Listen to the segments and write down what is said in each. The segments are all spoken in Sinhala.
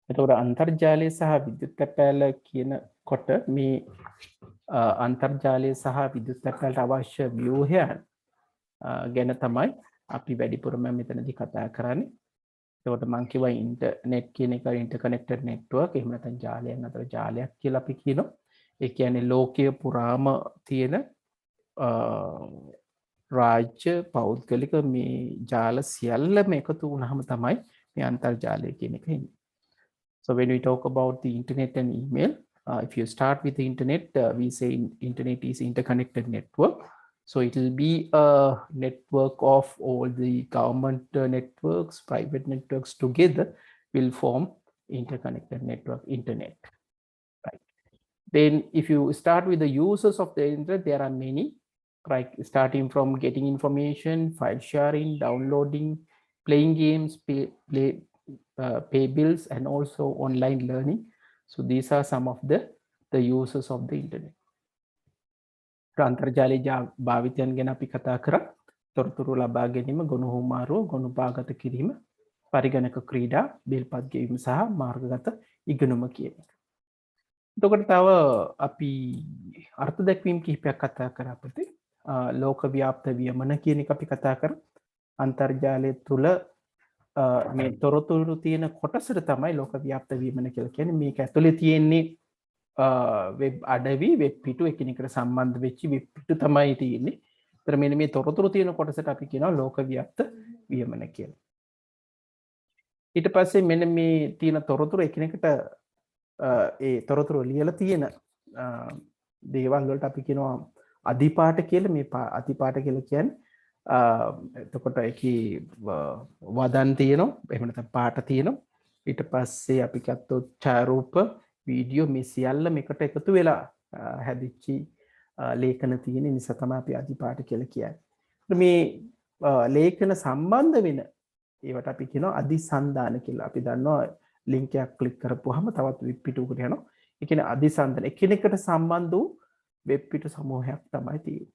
එතකොට අන්තර්ජාලය සහ විද්‍යුත් තැපෑල කියනකොට මේ අන්තර්ජාලය සහ විද්‍යුත් තැපෑලට අවශ්‍ය ව්‍යුහයන් ගැන තමයි අපි වැඩිපුරම මෙතනදී කතා කරන්නේ. එතකොට මම කිව්වා ඉන්ටර්නෙට් කියන එක ඉන්ටර්කනෙක්ටඩ් නෙට්වර්ක් එහෙම නැත්නම් ජාලයන් අතර ජාලයක් කියලා අපි කියනවා. ඒ කියන්නේ ලෝකයේ පුරාම තියෙන රාජ්‍ය පෞද්ගලික මේ ජාල සියල්ලම එකතු වුණාම තමයි මේ අන්තර්ජාලය කියන එක එන්නේ. So when we talk about the internet and email, if you start with the internet, we say internet is interconnected network. So it will be a network of all the government networks, private networks together will form interconnected network, internet. Right. Then if you start with the users of the internet, there are many, right? Starting from getting information, file sharing, downloading, playing games, pay bills, and also online learning. So these are some of the uses of the internet. අන්තර්ජාලයේ භාවිතයන් ගැන අපි කතා කරා. තොරතුරු ලබා ගැනීම, ගොනු හුවමාරුව, ගොනු පාගත කිරීම, පරිගණක ක්‍රීඩා, බිල්පත් ගෙවීම සහ මාර්ගගත ඉගෙනුම කියන එක. එතකොට තව අපි අර්ථ දැක්වීම් කිහිපයක් කතා කරා අපිට. ලෝක ව්‍යාප්ත වියමන කියන එක අපි කතා කරා. අන්තර්ජාලය තුල මේ තොරතුරු තියෙන කොටසට තමයි ලෝක ව්‍යාප්ත වියමන කියලා කියන්නේ. මේක ඇතුලේ තියෙන්නේ වෙබ් අඩවි, වෙබ් පිටු එකිනෙකට සම්බන්ධ වෙච්ච වෙබ් පිටු තමයි තියෙන්නේ. ඒතර මෙන්න මේ තොරතුරු තියෙන කොටසට අපි කියනවා ලෝක ව්‍යාප්ත වියමන කියලා. ඊට පස්සේ මෙන්න මේ තියෙන තොරතුරු එකිනෙකට ඒ තොරතුරු ලියලා තියෙන දේවල් වලට අපි කියනවා අධිපාඨ කියලා. මේ අධිපාඨ කියලා කියන්නේ එතකොට ඒකේ වදන් තියෙනවා, එහෙම නැත්නම් පාඨ තියෙනවා. ඊට පස්සේ අපි ගත්තොත් ඡායාරූප, වීඩියෝ, මේ සියල්ලම එකට එකතු වෙලා හැදිච්ච ලේඛන තියෙන නිසා තමයි අපි අධිපාඨ කියලා කියන්නේ. මේ ලේඛන සම්බන්ධ වෙන ඒවට අපි කියනවා අධිසන්ධාන කියලා. අපි දන්නවා ලින්ක් එකක් ක්ලික් කරපුවාම තවත් වෙබ් පිටුවකට යනවා. ඒ කියන්නේ අධිසන්ධාන එකිනෙකට සම්බන්ධ වූ වෙබ් පිටු සමූහයක් තමයි තියෙන්නේ.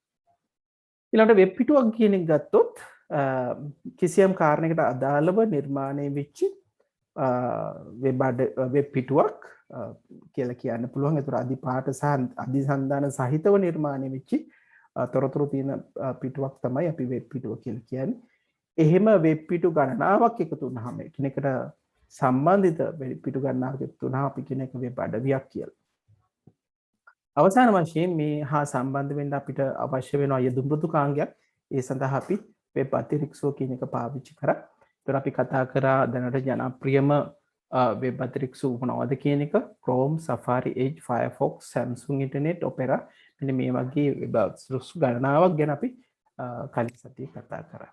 ඊළඟට වෙබ් පිටුවක් කියන එක ගත්තොත් කිසියම් කාරණයකට අදාළව නිර්මාණය වෙච්ච වෙබ් පිටුවක් කියලා කියන්න පුළුවන්. ඒතර අධිපාඨ සහ අධිසන්ධාන සහිතව නිර්මාණය වෙච්ච තොරතුරු තියෙන පිටුවක් තමයි අපි වෙබ් පිටුව කියලා කියන්නේ. එහෙම වෙබ් පිටු ගණනාවක් එකතු වුනහම එකිනෙකට සම්බන්ධිත වෙබ් පිටු ගණනාවක් එකතු වුනහම අපි කියන එක වෙබ් අඩවියක් කියලා. අවසාන වශයෙන් මේ හා සම්බන්ධ වෙන්න අපිට අවශ්‍ය වෙන යෙදුම් මෘදුකාංගයක්. ඒ සඳහා අපි වෙබ් අතිරික්සෝ කියන එක පාවිච්චි කරා. ඒතර අපි කතා කරා දැනට ජනප්‍රියම වෙබ් අතිරික්සෝ මොනවද කියන එක. Chrome, Safari, Edge, Firefox, Samsung Internet, Opera. මෙන්න මේ වගේ වෙබ් අතිරික්සෝ ගණනාවක් ගැන අපි කලින් සතියේ කතා කරා.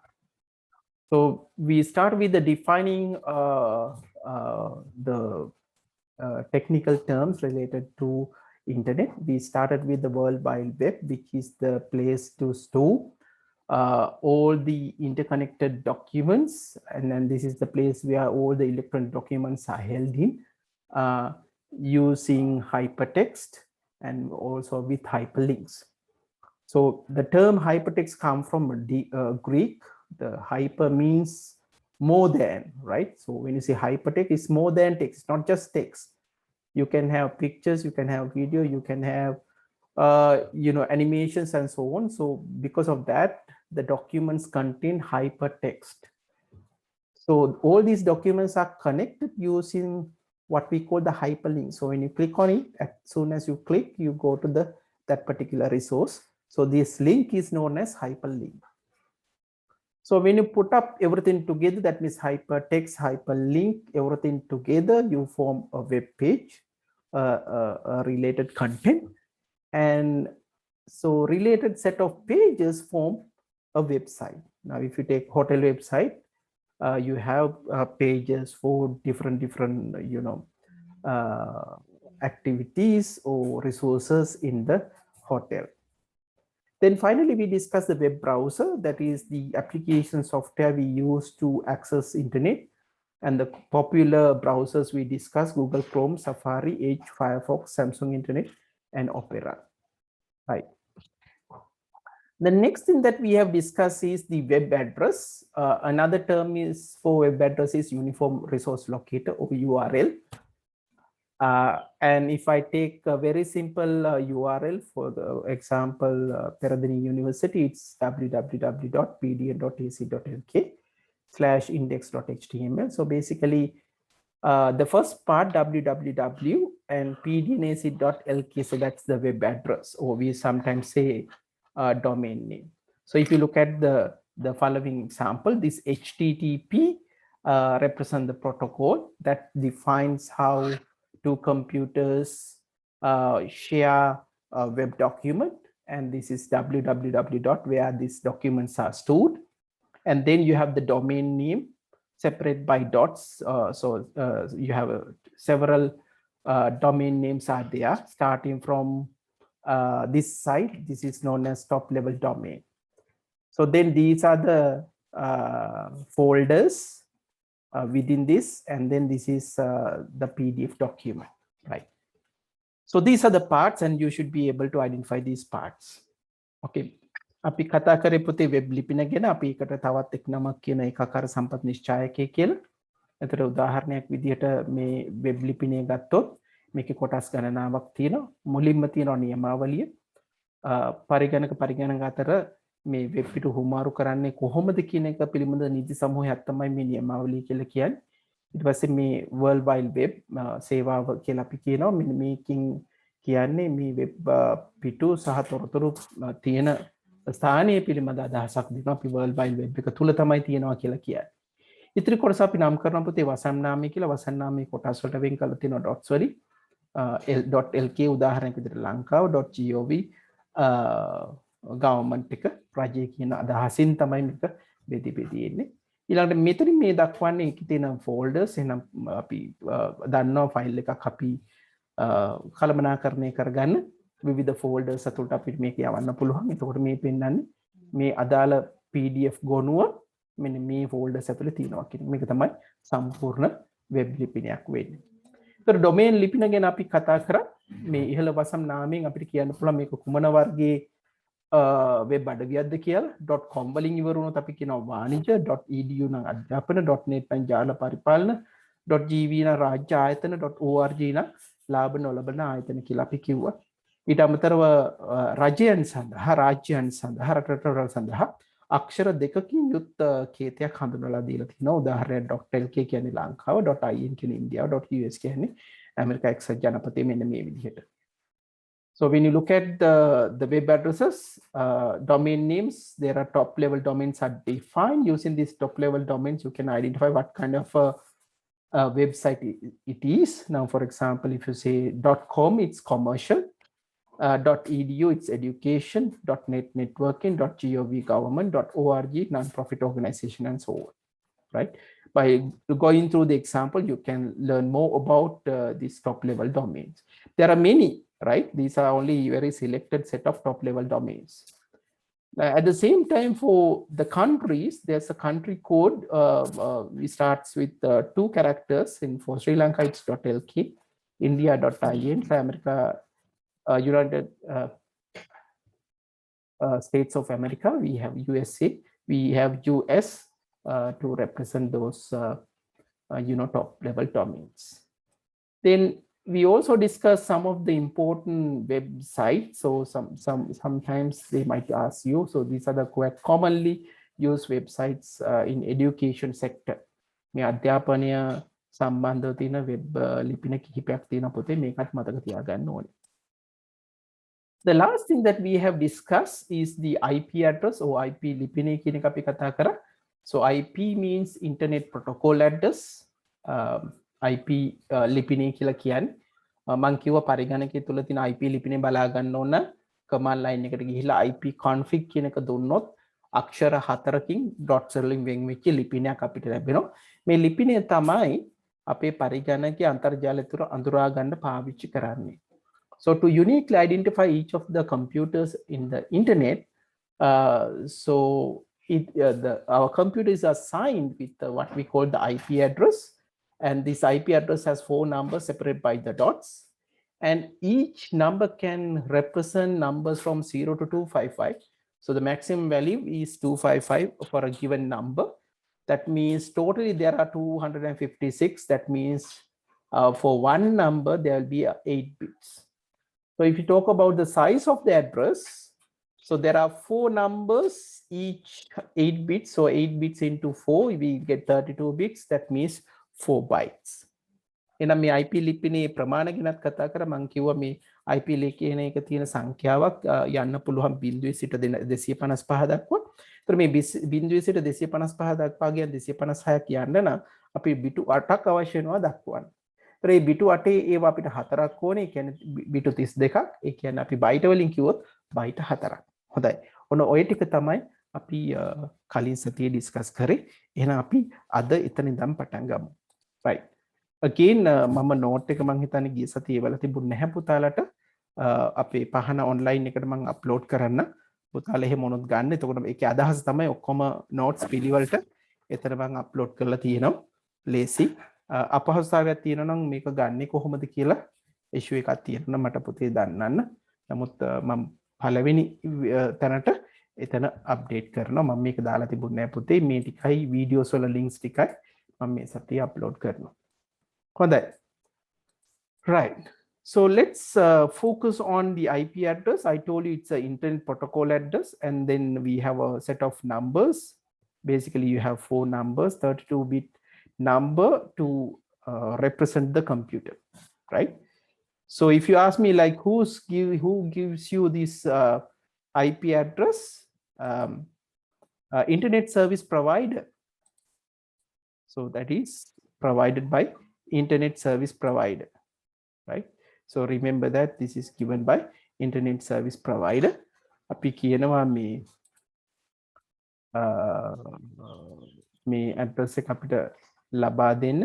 So we start with the defining the technical terms related to internet. We started with the World Wide Web, which is the place to store all the interconnected documents, and then this is the place where all the electronic documents are held in using hypertext and also with hyperlinks. So the term hypertext comes from Greek. The hyper means more than, right? So when you say hypertext, it's more than text, not just text. You can have pictures, you can have video, you can have animations and so on. So because of that, the documents contain hypertext. So all these documents are connected using what we call the hyperlink. So when you click on it, as soon as you click, you go to that particular resource. So this link is known as hyperlink. So when you put up everything together, that means hypertext, hyperlink, everything together, you form a web page, related content. And so related set of pages form a website. Now, if you take hotel website, you have pages for different activities or resources in the hotel. Then finally, we discuss the web browser, that is the application software we use to access internet. And the popular browsers we discuss: Google Chrome, Safari, Edge, Firefox, Samsung Internet, and Opera. Right. The next thing that we have discussed is the web address. Another term is for web address is Uniform Resource Locator, or URL. And if I take a very simple URL for the example, Peradeniya University, it's www.pdn.ac.lk/index.html. So basically, the first part www and pdnac.lk, so that's the web address, or we sometimes say domain name. So if you look at the following example, this HTTP represent the protocol that defines how two computers share a web document, and this is www where these documents are stored, and then you have the domain name separate by dots. So you have several domain names are there starting from this site. This is known as top level domain. So then these are the folders within this, and then this is the PDF document, right? So these are the parts, and you should be able to identify these parts. Okay. අපි කතා කරේ පුතේ වෙබ් ලිපින ගැන. අපි එකට තවත් එක් නමක් කියන එකක් අර සම්පත් නිශ්චායකය කියලා. එතකොට උදාහරණයක් විදිහට මේ වෙබ් ලිපිනේ ගත්තොත් මේකේ කොටස් ගණනාවක් තියෙනවා. මුලින්ම තියෙනවා නියමාවලිය. පරිගණක අතර මේ වෙබ් පිටු හුමාරු කරන්නේ කොහොමද කියන එක පිළිබඳ නීති සමූහයක් තමයි මේ නියමාවලිය කියලා කියන්නේ. ඊට පස්සේ මේ World Wide Web සේවාව කියලා අපි කියනවා. මෙන්න මේකින් කියන්නේ මේ වෙබ් පිටු සහ තොරතුරු තියෙන ස්ථානීය පිළිබඳ අදහසක් දෙනවා. අපි World Wide Web එක තුල තමයි තියෙනවා කියලා කියන්නේ. ඉතිරි කොටස අපි නම් කරන පුතේ වසන් නාමය කියලා. වසන් නාමයේ කොටස් වලට වෙන් කරලා තියෙනවා dots වලින්. .lk උදාහරණයක් විදිහට ලංකාව .gov government එක රජය කියන අදහසින් තමයි මේක බෙදී එන්නේ. ඊළඟට මෙතනින් මේ දක්වන්නේ ඒකේ තියෙන folders. එහෙනම් අපි දන්නවා ෆයිල් එකක් අපි කළමනාකරණය කරගන්න විවිධ folders අතුලට අපිට මේක යවන්න පුළුවන්. එතකොට මේ පෙන්නන්නේ මේ අදාළ PDF ගොනුව මෙන්න මේ folders ඇතුලේ තියෙනවා කියන මේක තමයි සම්පූර්ණ වෙබ් ලිපිනයක් වෙන්නේ. ඒතර domain ලිපින ගැන අපි කතා කරා. මේ ඉහළ වසම් නාමයෙන් අපිට කියන්න පුළුවන් මේක කුමන වර්ගයේ වෙබ් අඩවියක්ද කියලා. .com වලින් ඉවර වුණොත් අපි කියනවා වාණිජ, .edu නම් අධ්‍යාපන, .net නම් ජාල පරිපාලන, .gv නම් රාජ්‍ය ආයතන, .org නම් ලාභ නොලබන ආයතන කියලා අපි කිව්වා. ඊට අමතරව රජයන් සඳහා, රාජ්‍යයන් සඳහා, රටවල් සඳහා අක්ෂර දෙකකින් යුත් කේතයක් හඳුන්වලා දීලා තිනවා. උදාහරණයක් .lk කියන්නේ ලංකාව, .in කියන්නේ ඉන්දියාව, .us කියන්නේ ඇමරිකා එක්සත් ජනපදයේ. මෙන්න මේ විදිහට. So when you look at the web addresses, domain names, there are top level domains are defined. Using these top level domains, you can identify what kind of website it is. Now, for example, if you say .com, it's commercial. .edu, it's education. .net, networking. .gov, government. .org, non-profit organization, and so on. Right? By going through the example, you can learn more about these top level domains. There are many, right? These are only very selected set of top level domains. At the same time, for the countries, there's a country code. It starts with 2 characters. For Sri Lanka, it's .lk, India.in, for America, United States of America, we have USA, we have US to represent those top level domains. Then we also discuss some of the important websites. So sometimes they might ask you. So these are the quite commonly used websites in education sector. මේ අධ්‍යාපනය සම්බන්ධව තියෙන වෙබ් ලිපින කිහිපයක් තියෙන පොතේ මේකත් මතක තියාගන්න ඕනේ. The last thing that we have discussed is the IP address or IP ලිපිනේ කියන එක අපි කතා කරා. So IP means internet protocol address. IP ලිපිනේ කියලා කියන්නේ මම කිව්වා පරිගණකයේ තුල තියෙන IP ලිපිනේ බලා ගන්න ඕන command line එකට ගිහිල්ලා IP config කියන එක දුන්නොත් අක්ෂර 4කින් dots වලින් වෙන් වෙච්ච ලිපිනයක් අපිට ලැබෙනවා. මේ ලිපිනය තමයි අපේ පරිගණකයේ අන්තර්ජාලය තුල අඳුරා ගන්න පාවිච්චි කරන්නේ. So to uniquely identify each of the computers in the internet, our computer is assigned with what we call the IP address. And this IP address has 4 numbers separated by the dots. And each number can represent numbers from 0 to 255. So the maximum value is 255 for a given number. That means totally there are 256. That means For one number, there will be 8 bits. So if you talk about the size of the address, so there are 4 numbers, each 8 bits. So 8 bits into 4, we get 32 bits. That means 4 bytes. එහෙනම් මේ IP ලිපිනේ ප්‍රමාණ ගැනත් කතා කරා. මම කිව්වා මේ IP ලිපින එක තියෙන සංඛ්‍යාවක් යන්න පුළුවන් 0 සිට 255 දක්වා. ඒතර මේ 0 සිට 255 දක්වා කියන 256ක් යන්න නම් අපි බිටු 8ක් අවශ්‍ය වෙනවා දක්වන්න. ඒතර මේ බිටු 8 ඒවා අපිට 4ක් ඕනේ. ඒ කියන්නේ බිටු 32ක්. ඒ කියන්නේ අපි බයිට් වලින් කිව්වොත් බයිට් 4ක්. හොඳයි. ඔන්න ඔය ටික තමයි අපි කලින් සතියේ ඩිස්කස් කරේ. එහෙනම් අපි අද එතන ඉඳන් පටන් ගමු. right. Again, මම නෝට් එක මං හිතන්නේ ගිය සතියේ වල තිබුණ නැහැ පුතාලට. අපේ පහන ඔන්ලයින් එකට මං අප්ලෝඩ් කරන්න. පුතාලා එහෙම මොනොත් ගන්න. එතකොට ඒකේ අදහස තමයි ඔක්කොම නෝට්ස් පිළිවෙලට එතන මං අප්ලෝඩ් කරලා තියෙනවා. ලේසි. අපහසුතාවයක් තියෙනවා නම් මේක ගන්නෙ කොහොමද කියලා ඉෂුව එකක් තියෙනවා මට පුතේ දන්නන්න. නමුත් මම පළවෙනි තැනට එතන අප්ඩේට් කරනවා. මම මේක දාලා තිබුණේ නැහැ පුතේ. මේ ටිකයි වීඩියෝස් වල ලින්ක්ස් ටිකයි මම මේ සතියේ අප්ලෝඩ් කරනවා. Right. So let's focus on the IP address. I told you it's an internet protocol address, and then we have a set of numbers. Basically, you have 4 numbers, 32-bit number to represent the computer, right? So if you ask me like who gives you this IP address, internet service provider. So that is provided by internet service provider, right? So remember that this is given by internet service provider. අපි කියනවා මේ address එක අපිට ලබා දෙන්න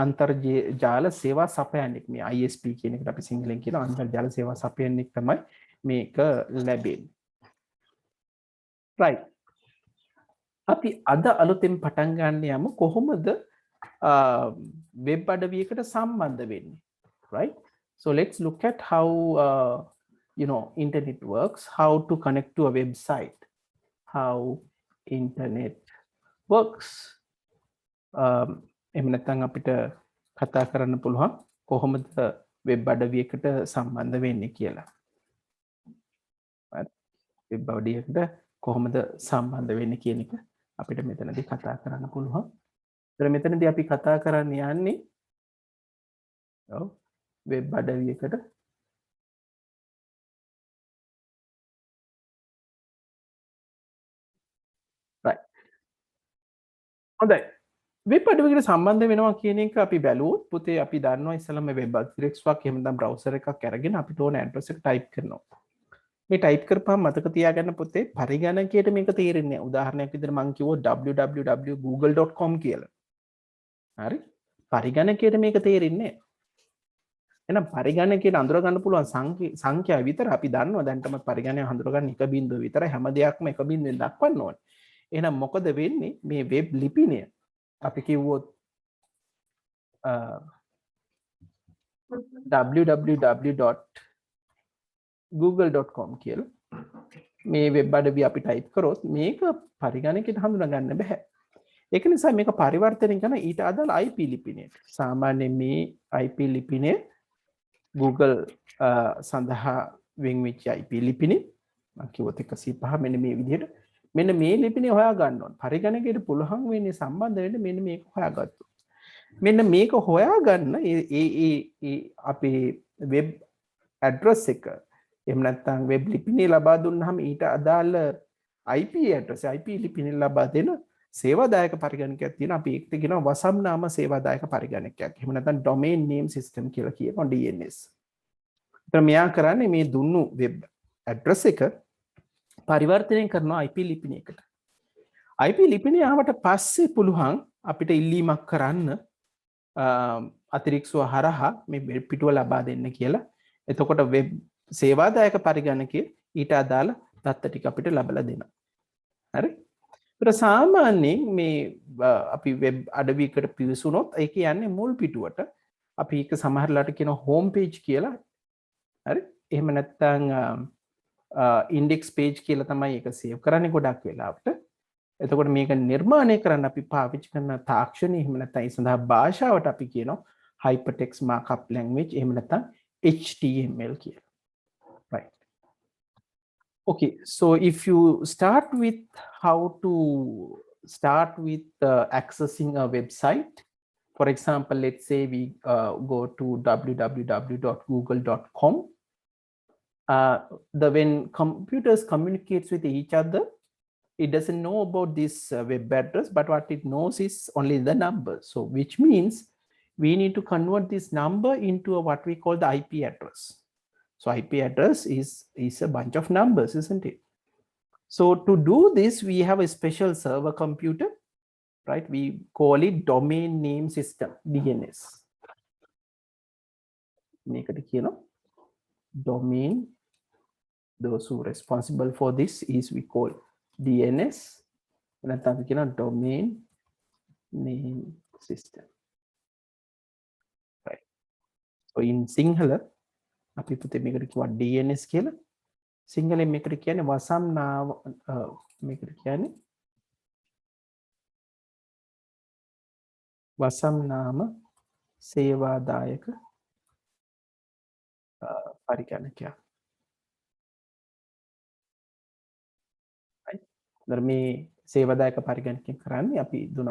අන්තර්ජාල සේවා සපයන්නෙක්. මේ ISP කියන එකට අපි සිංහලෙන් කියනවා අන්තර්ජාල සේවා සපයන්නෙක් තමයි මේක ලැබෙන්නේ. right. අපි අද අලුතෙන් පටන් ගන්න යමු කොහොමද web අඩවියකට සම්බන්ධ වෙන්නේ, right? So let's look at how internet works, how to connect to a website, how internet works. එහෙම නැත්නම් අපිට කතා කරන්න පුළුවන් කොහොමද web අඩවියකට සම්බන්ධ වෙන්නේ කියලා. right? web අඩවියකට කොහොමද සම්බන්ධ වෙන්නේ කියන එක අපිට මෙතනදී කතා කරන්න පුළුවන්. මෙතනදී අපි කතා කරන්න යන්නේ වෙබ් අඩවියකට right. හොඳයි. වෙබ් අඩවියකට සම්බන්ධ වෙනවා කියන එක අපි බැලුවොත් පුතේ අපි දන්නවා ඉස්සෙල්ලාම වෙබ් අධිරෙක්ස්වක් එහෙම නැත්නම් බ්‍රවුසර් එකක් අරගෙන අපිට ඕන ඇඩ්‍රස් එක ටයිප් කරනවා. මේ ටයිප් කරපුවම මතක තියාගන්න පුතේ පරිගණකයට මේක තේරෙන්නේ නැහැ. උදාහරණයක් විදිහට මම කිව්වොත් www.google.com කියලා. හරි පරිගණකයට මේක තේරෙන්නේ එහෙනම් පරිගණකයට අඳුර ගන්න පුළුවන් සංඛ්‍යාව විතර අපි දන්නවා දැන්ටම පරිගණකය හඳුර ගන්න එක බිංදුව විතරයි හැම දෙයක්ම එක බිංදුවෙන් දක්වන්න ඕනේ. එහෙනම් මොකද වෙන්නේ මේ වෙබ් ලිපිනය අපි කිව්වොත් www.google.com කියලා මේ වෙබ් අඩවිය අපි ටයිප් කරොත් මේක පරිගණකයට හඳුනා ගන්න බෑ. ඒක නිසා මේක පරිවර්තනය කරන ඊට අදාළ IP ලිපිනයට. සාමාන්‍යයෙන් මේ IP ලිපිනය Google සඳහා වෙන් වෙච්ච IP ලිපිනේ. මම කිව්වොත් 105 මෙන්න මේ විදිහට. මෙන්න මේ ලිපිනේ හොයා ගන්න ඕන. පරිගණකයට පුළුවන් වෙන්නේ සම්බන්ධ වෙන්න මෙන්න මේක හොයාගත්තොත්. මෙන්න මේක හොයාගන්න ඒ අපේ වෙබ් ඇඩ්‍රස් එක එහෙම නැත්නම් වෙබ් ලිපිනේ ලබා දුන්නාම ඊට අදාළ IP ඇඩ්‍රස් IP ලිපිනේ ලබා දෙන සේවාදායක පරිගණකයක් තියෙනවා. අපි ඒකට කියනවා වසම් නාම සේවාදායක පරිගණකයක්. එහෙම නැත්නම් domain name system කියලා කියනවා DNS. ඒතර මෙයා කරන්නේ මේ දුන්නු වෙබ් ඇඩ්‍රස් එක පරිවර්තනය කරනවා IP ලිපිනයකට. IP ලිපිනේ ආවට පස්සේ පුළුවන් අපිට ඉල්ලීමක් කරන්න අතිරික්තව හරහා මේ වෙබ් පිටුව ලබා දෙන්න කියලා. එතකොට වෙබ් සේවාදායක පරිගණකයේ ඊට අදාළ දත්ත ටික අපිට ලබලා දෙනවා. හරි? ඒත් සාමාන්‍යයෙන් මේ අපි වෙබ් අඩවියකට පිවිසුනොත් ඒක යන්නේ මුල් පිටුවට. අපි ඒක සමහරලාට කියන හෝම් පේජ් කියලා. හරි? එහෙම නැත්නම් ඉන්ඩෙක්ස් පේජ් කියලා තමයි ඒක සේව් කරන්නේ ගොඩක් වෙලාවට. එතකොට මේක නිර්මාණය කරන්න අපි පාවිච්චි කරන තාක්ෂණය එහෙම නැත්නම් ඒ සඳහා භාෂාවට අපි කියනවා hypertext markup language එහෙම නැත්නම් HTML කියලා. Right. Okay, so if you start with how to start with accessing a website, for example, let's say we go to www.google.com. When computers communicates with each other, it doesn't know about this web address, but what it knows is only the number. So which means we need to convert this number into what we call the IP address. So IP address is a bunch of numbers, isn't it? So to do this, we have a special server computer, right? We call it domain name system, DNS. Domain, those who are responsible for this is we call DNS, domain name system. Right. So in Sinhala, අපි පුතේ මේකට කිව්වා DNS කියලා. සිංහලෙන් මේකට කියන්නේ වසම් නාම මේකට කියන්නේ වසම් නාම සේවාදායක පරිගණකයක්. මේ සේවාදායක පරිගණකයෙන් කරන්නේ අපි දුන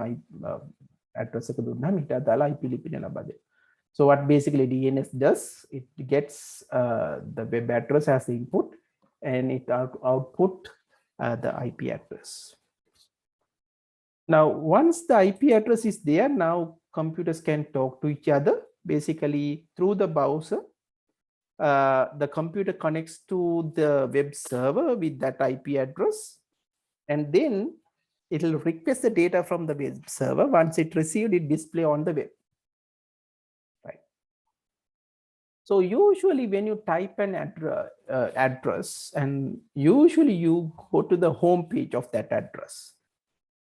address එක දුන්නාම ඊට අදාළ IP ලිපිනය ලබා දෙනවා. So what basically DNS does, it gets the web address as the input and it output the IP address. Now, once the IP address is there, now computers can talk to each other basically through the browser. The computer connects to the web server with that IP address, and then it will request the data from the web server. Once it received, it display on the web. Right. So usually when you type an address, and usually you go to the home page of that address,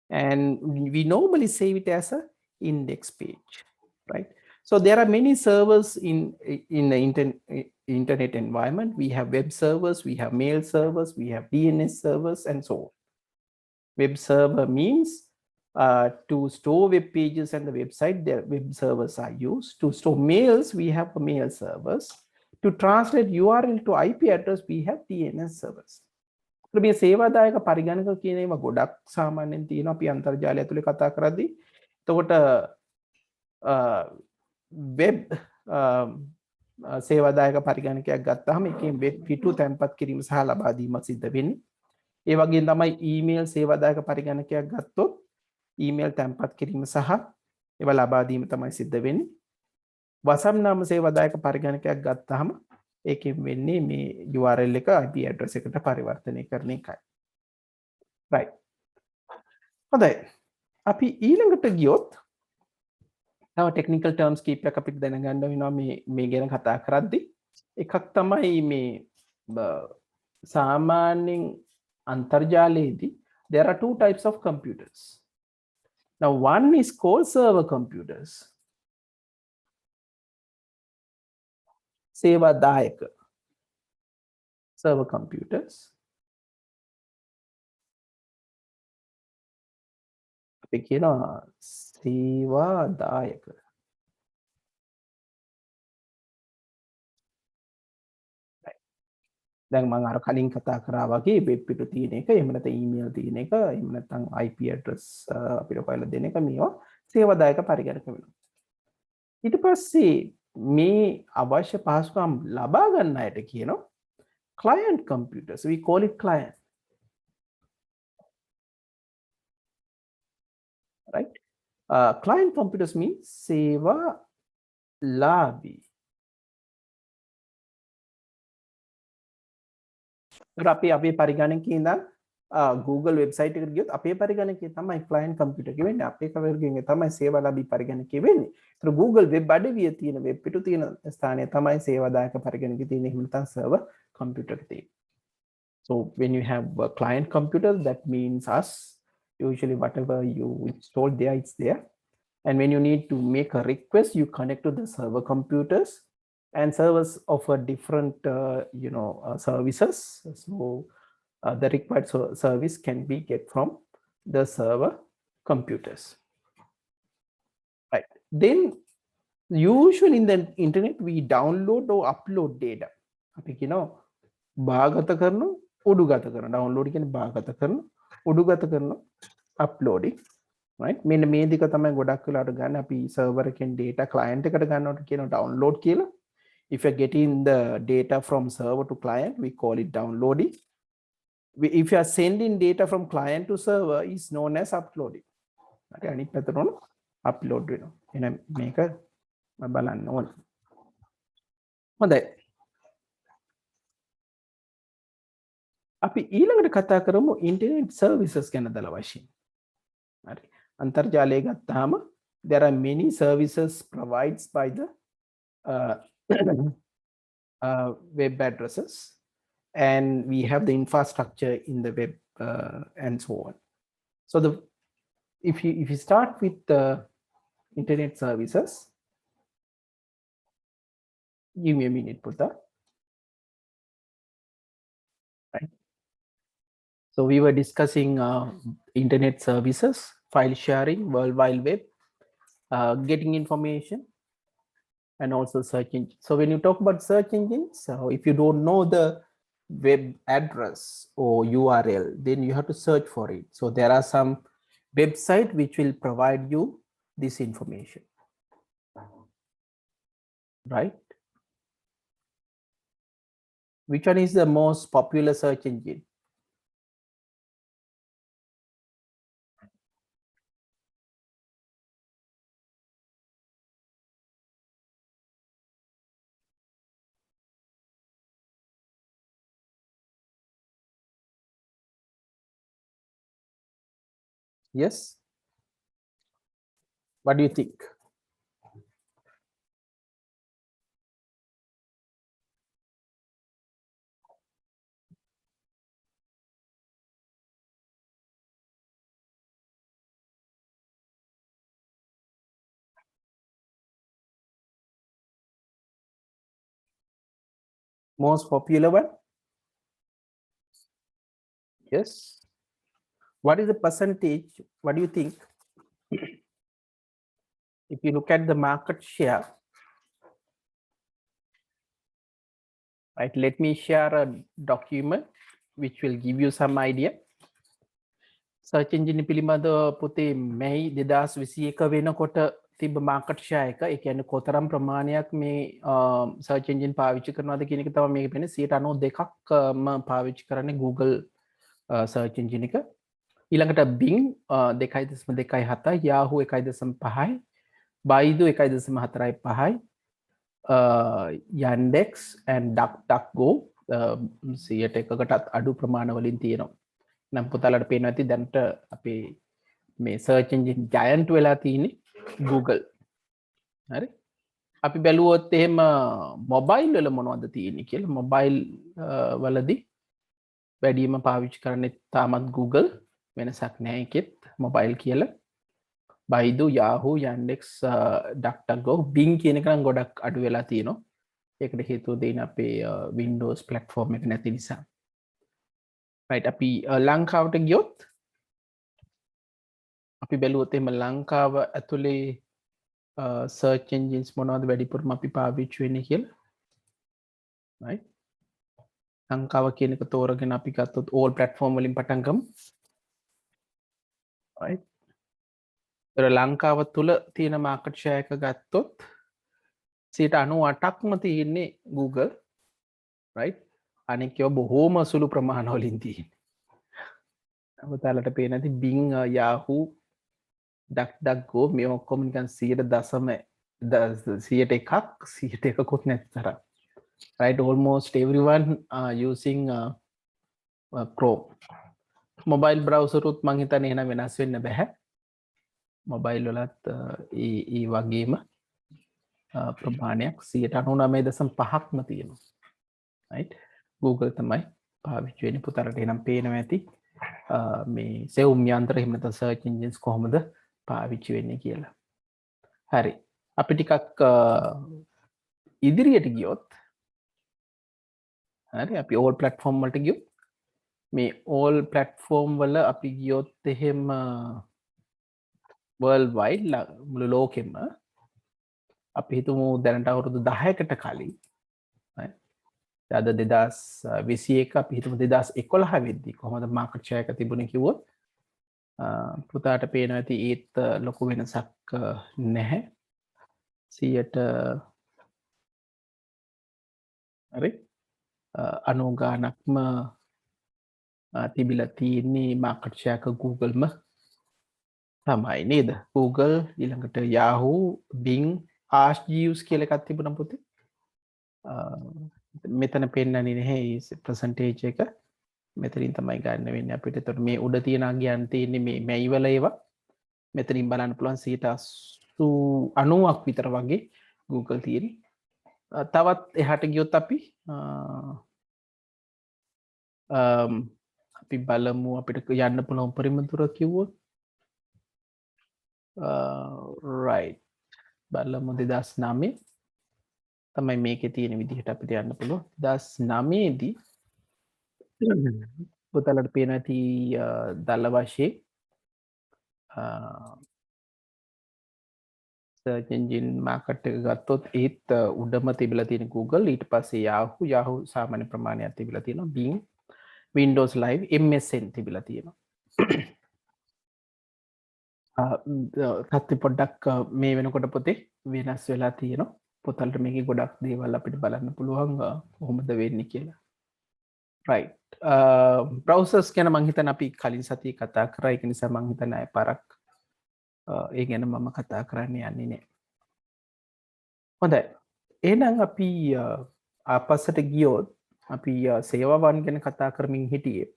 and we normally save it as a index page, right? So there are many servers in the internet environment. We have web servers, we have mail servers, we have DNS servers, and so on. Web server means to store web pages and the website, the web servers are used. To store mails, we have mail servers. To translate URL to IP address, we have DNS servers. මේ සේවාදායක පරිගණක කියන ඒවා ගොඩක් සාමාන්‍යයෙන් තියෙනවා අපි අන්තර්ජාලය ඇතුලේ කතා කරද්දී. එතකොට වෙබ් සේවාදායක පරිගණකයක් ගත්තාම එකෙන් වෙබ් පිටු තැන්පත් කිරීම සහ ලබා දීම සිද්ධ වෙන්නේ. ඒ වගේම තමයි ඊමේල් සේවාදායක පරිගණකයක් ගත්තොත් ඊමේල් තැන්පත් කිරීම සහ ඒවා ලබා දීම තමයි සිද්ධ වෙන්නේ. වසම් නාම සේවාදායක පරිගණකයක් ගත්තාම ඒකෙන් වෙන්නේ මේ URL එක IP address එකට පරිවර්තනය කරන එකයි. right. හොඳයි. අපි ඊළඟට ගියොත් තව ටෙක්නිකල් ටර්ම්ස් කීපයක් අපිට දැනගන්න වෙනවා මේ ගැන කතා කරද්දී. එකක් තමයි මේ සාමාන්‍යයෙන් අන්තර්ජාලයේදී there are two types of computers. Now one is called server computers. සේවාදායක server computers. අපි කියනවා සේවාදායක. දැන් මම අර කලින් කතා කරා වගේ වෙබ් පිටු තියෙන එක, එහෙම නැත්නම් ඊමේල් තියෙන එක, එහෙම නැත්නම් IP address අපිට හොයලා දෙන එක මේවා සේවාදායක පරිගණක වෙනවා. ඊට පස්සේ මේ අවශ්‍ය පහසුකම් ලබා ගන්න අයට කියනවා client computers. We call it client. Right? Client computers means seva labi. අපි අපේ පරිගණකයේ ඉඳන් Google website එකට ගියොත් අපේ පරිගණකයේ තමයි client computer එක වෙන්නේ. අපේ කවර්ගෙන් තමයි සේවා ලැබී පරිගණකයේ වෙන්නේ. ඒතර Google web අඩවිය තියෙන වෙබ් පිටු තියෙන ස්ථානය තමයි සේවාදායක පරිගණකයේ තියෙන එහෙම නැත්නම් server computer එක තියෙන්නේ. So when you have a client computer, that means us. Usually whatever you install there, it's there. And when you need to make a request, you connect to the server computers, and servers offer different services. So the required service can be get from the server computers. Right. Then Usually in the internet we download or upload data. අපි කියනවා භාගත කරනවා උඩුගත කරනවා. download කියන්නේ භාගත කරනවා උඩුගත කරනවා uploading. right මෙන්න මේ දෙක තමයි ගොඩක් වෙලාවට ගන්න අපි server එකෙන් data client එකට ගන්නවට කියනවා download කියලා. If you're getting the data from server to client, we call it downloading. If you are sending data from client to server, is known as uploading. Okay, අනිත් පැත්තට උන upload වෙනවා. එහෙනම් මේක බලන්න ඕන. හොඳයි. අපි ඊළඟට කතා කරමු internet services ගැන දල වශයෙන්. හරි. අන්තර්ජාලය ගත්තාම there are many services provided by the uh, web addresses, and we have the infrastructure in the web and so on. So if you start with the internet services, give me a minute, Putta. Right. So we were discussing internet services, file sharing, World Wide Web, getting information, and also search engine. So when you talk about search engines, so if you don't know the web address or URL, then you have to search for it. So there are some website which will provide you this information, right? Which one is the most popular search engine? Yes. What do you think? Most popular one? Yes. What is the percentage? What do you think? If you look at the market share, right? Let me share a document which will give you some idea. Search engine පිළිබඳව පුතේ May 2021 වෙනකොට තිබ්බ market share එක ඒ කියන්නේ කොතරම් ප්‍රමාණයක් මේ search engine පාවිච්චි කරනවද කියන එක තමයි මේක පෙන්නේ 92%ක්ම පාවිච්චි කරන්නේ Google search engine එක. ඊළඟට Bing 2.27, Yahoo 1.5, Baidu 1.45, Yandex and DuckDuckGo 100%කටත් අඩු ප්‍රමාණවලින් තියෙනවා. නම් පුතාලට පේනවා ඇති දැන්ට අපේ මේ search engine giant වෙලා තියෙන්නේ Google. හරි. අපි බැලුවොත් එහෙම mobile වල මොනවද තියෙන්නේ කියලා mobile වලදී වැඩිම පාවිච්චි කරන්නේ තාමත් Google, වෙනසක් නැහැ ඒකෙත් mobile කියලා. Baidu, Yahoo, Yandex, DuckDuckGo, Bing කියන එක නම් ගොඩක් අඩු වෙලා තියෙනවා. ඒකට හේතුව දෙන අපේ Windows platform එක නැති නිසා. right අපි ලංකාවට ගියොත් අපි බැලුවොත් එහෙම ලංකාව ඇතුලේ search engines මොනවද වැඩිපුරම අපි පාවිච්චි වෙන්නේ කියලා right ලංකාව කියන එක තෝරගෙන අපි ගත්තොත් all platform වලින් පටන් ගමු right ඒතර ලංකාව තුල තියෙන market share එක ගත්තොත් 98%ක්ම තියෙන්නේ Google right අනික ඒවා බොහෝම සුළු ප්‍රමාණවලින් තියෙන්නේ ඔයාලට පේන ඇති Bing, Yahoo, DuckDuckGo මේ ඔක්කොම නිකන් 100%කුත් නැති තරම්. Right, almost everyone are using Chrome. Mobile browser උත් මං හිතන්නේ එහෙනම් වෙනස් වෙන්න බෑ. Mobile වලත් ඒ වගේම ප්‍රමාණයක් 99.5%ක්ම තියෙනවා. Right, Google තමයි පාවිච්චි වෙන්නේ පුතාලට එහෙනම් පේනවා ඇති. මේ සෙවුම් යන්ත්‍ර එහෙම නැත්නම් search engines කොහොමද පාවිච්චි වෙන්නේ කියලා. හරි. අපි ටිකක් ඉදිරියට ගියොත් හරි අපි all platform වලට ගියොත් මේ all platform වල අපි ගියොත් එහෙම worldwide මුළු ලෝකෙම අපි හිතමු දැනට අවුරුදු 10කට කලින් අද 2021 අපි හිතමු 2011 වෙද්දී කොහොමද මාකට් ෂෙයා එක තිබුණේ කිව්වොත් පුතාට පේනවා ඇති ඒත් ලොකු වෙනසක් නැහැ 100ට හරි 90 ගානක්ම තිබිලා තියෙන්නේ මාකට් ෂෙයා එක Google-ම තමයි නේද Google ඊළඟට Yahoo Bing Arcgis කියලා එකක් තිබුණා පුතේ මෙතන පෙන්නන්නේ නැහැ ප්‍රසන්ටේජ් එක මෙතනින් තමයි ගන්න වෙන්නේ අපිට. එතකොට මේ උඩ තියෙන අගයන් තියෙන්නේ මේ මැයි වල ඒවා. මෙතනින් බලන්න පුළුවන් 90ක් විතර වගේ Google තියෙන්නේ. තවත් එහාට ගියොත් අපි බලමු අපිට යන්න පුළුවන් උපරිම දුර කිව්වොත් right බලමු 2009 තමයි මේකේ තියෙන විදිහට අපිට යන්න පුළුවන් 2009 දී පුතාලට පේන ඇති දල වශයෙන් search engine market එක ගත්තොත් ඒත් උඩම තිබිලා තියෙන Google ඊට පස්සේ Yahoo සාමාන්‍ය ප්‍රමාණයක් තිබිලා තියෙනවා Bing Windows Live MSN තිබිලා තියෙනවා තත්ත්වය පොඩ්ඩක් මේ වෙනකොට පොතේ වෙනස් වෙලා තියෙනවා පොතලට මේකේ ගොඩක් දේවල් අපිට බලන්න පුළුවන් කොහොමද වෙන්නේ කියලා right browsers ගැන මං හිතන අපි කලින් සතියේ කතා කරා ඒක නිසා මං හිතන අය පාරක් ඒ ගැන මම කතා කරන්න යන්නේ නෑ හොඳයි එහෙනම් අපි ආපස්සට ගියොත් අපි සේවාවන් ගැන කතා කරමින් හිටියේ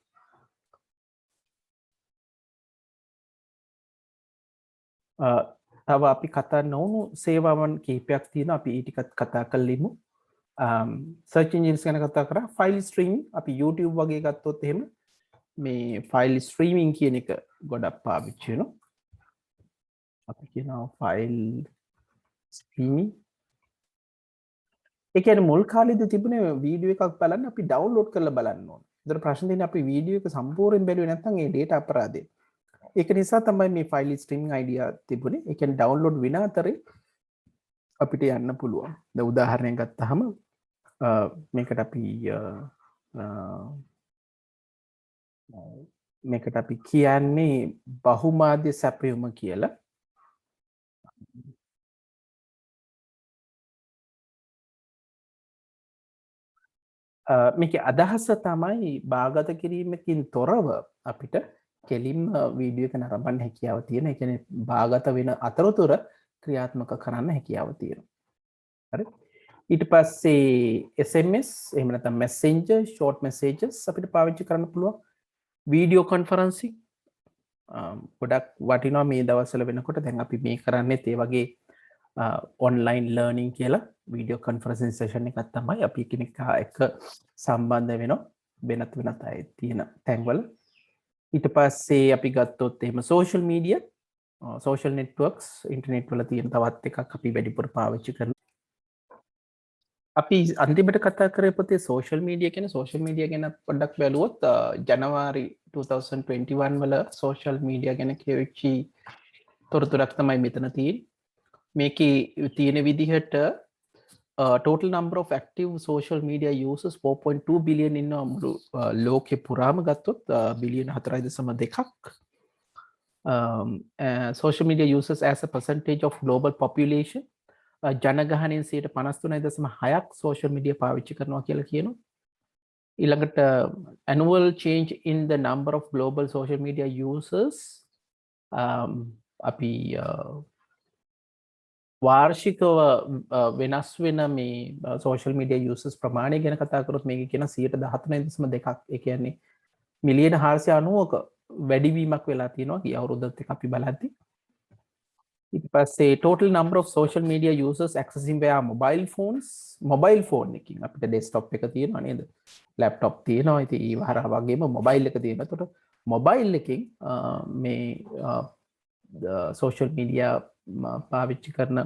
තව අපි කතා නොවුණු සේවාවන් කිහිපයක් තියෙනවා අපි ඒ ටිකත් කතා කරලිමු search engines ගැන කතා කරා file streaming අපි YouTube වගේ ගත්තොත් එහෙම මේ file streaming කියන එක ගොඩක් පාවිච්චි වෙනවා අපි කියනවා file streaming ඒ කියන්නේ මුල් කාලේදී තිබුණේ වීඩියෝ එකක් බලන්න අපි ඩවුන්ලෝඩ් කරලා බලන්න ඕන. ඒතර ප්‍රශ්න තියෙන්නේ අපි වීඩියෝ එක සම්පූර්ණයෙන් බැලුවේ නැත්නම් ඒ data අපරාධය. ඒක නිසා තමයි මේ file streaming idea තිබුණේ. ඒ කියන්නේ ඩවුන්ලෝඩ් වෙන අතරේ අපිට යන්න පුළුවන්. දැන් උදාහරණයක් ගත්තාම මේකට අපි කියන්නේ බහුමාධ්‍ය සැපයුම කියලා. මේක අදහස තමයි භාගත කිරීමකින් තොරව අපිට කෙලින්ම වීඩියෝ එක නරඹන්න හැකියාව තියෙන. ඒ කියන්නේ භාගත වෙන අතරතුර ක්‍රියාත්මක කරන්න හැකියාව තියෙනවා. හරි? ඊට පස්සේ SMS එහෙම නැත්නම් Messenger, short messages අපිට පාවිච්චි කරන්න පුළුවන්. වීඩියෝ කොන්ෆරන්සින් ගොඩක් වටිනවා මේ දවස්වල වෙනකොට. දැන් අපි මේ කරන්නේත් ඒ වගේ online learning කියලා වීඩියෝ කොන්ෆරන්සින් සෙෂන් එකක් තමයි අපි එකිනෙකා එක්ක සම්බන්ධ වෙනවා වෙනත් අය තියෙන තැන්වල. ඊට පස්සේ අපි ගත්තොත් එහෙම social media, social networks, internet වල තියෙන තවත් එකක් අපි වැඩිපුර පාවිච්චි කරනවා. අපි අන්තිමට කතා කරේ පොතේ social media ගැන ගැන පොඩ්ඩක් බැලුවොත් ජනවාරි 2021 වල social media ගැන කියවිච්චි තොරතුරක් තමයි මෙතන තියෙන්නේ. මේකේ තියෙන විදිහට total number of active social media users 4.2 billion ඉන්නවා මුළු ලෝකෙ පුරාම ගත්තොත් බිලියන 4.2ක් social media users as a percentage of global population ජනගහනයෙන් 53.6ක් social media පාවිච්චි කරනවා කියලා කියනවා ඊළඟට annual change in the number of global social media users අපි වාර්ෂිකව වෙනස් වෙන මේ social media users ප්‍රමාණය ගැන කතා කරොත් මේක කියන 13.2ක් ඒ කියන්නේ මිලියන 490ක වැඩිවීමක් වෙලා තියෙනවා ගිය අවුරුද්දත් එක අපි බලද්දී ඊට පස්සේ total number of social media users accessing via mobile phone එකකින් අපිට desktop එක තියෙනවා නේද laptop තියෙනවා ඉතින් ඒ වහරා වගේම mobile එක තියෙනවා එතකොට mobile එකකින් මේ social media පාවිච්චි කරන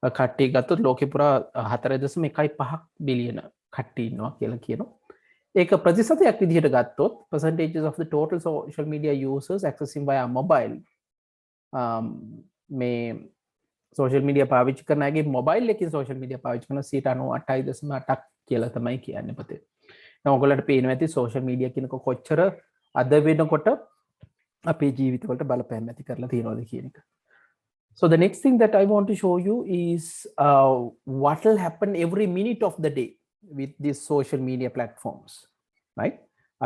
කට්ටිය ගත්තොත් ලෝකෙ පුරා 4.15 බිලියන කට්ටිය ඉන්නවා කියලා කියනවා. ඒක ප්‍රතිශතයක් විදිහට ගත්තොත් percentages of the total social media users accessing via mobile මේ සෝෂල් මීඩියා පාවිච්චි කරන අයගේ මොබයිල් එකකින් සෝෂල් මීඩියා පාවිච්චි කරන 98.8ක් කියලා තමයි කියන්නේ පුතේ. දැන් ඔයගොල්ලන්ට පේනවා ඇති සෝෂල් මීඩියා කියනක කොච්චර අද වෙනකොට අපේ ජීවිතවලට බලපෑම් ඇති කරලා තියෙනවද කියන එක. So the next thing that I want to show you is what will happen every minute of the day with these social media platforms, right?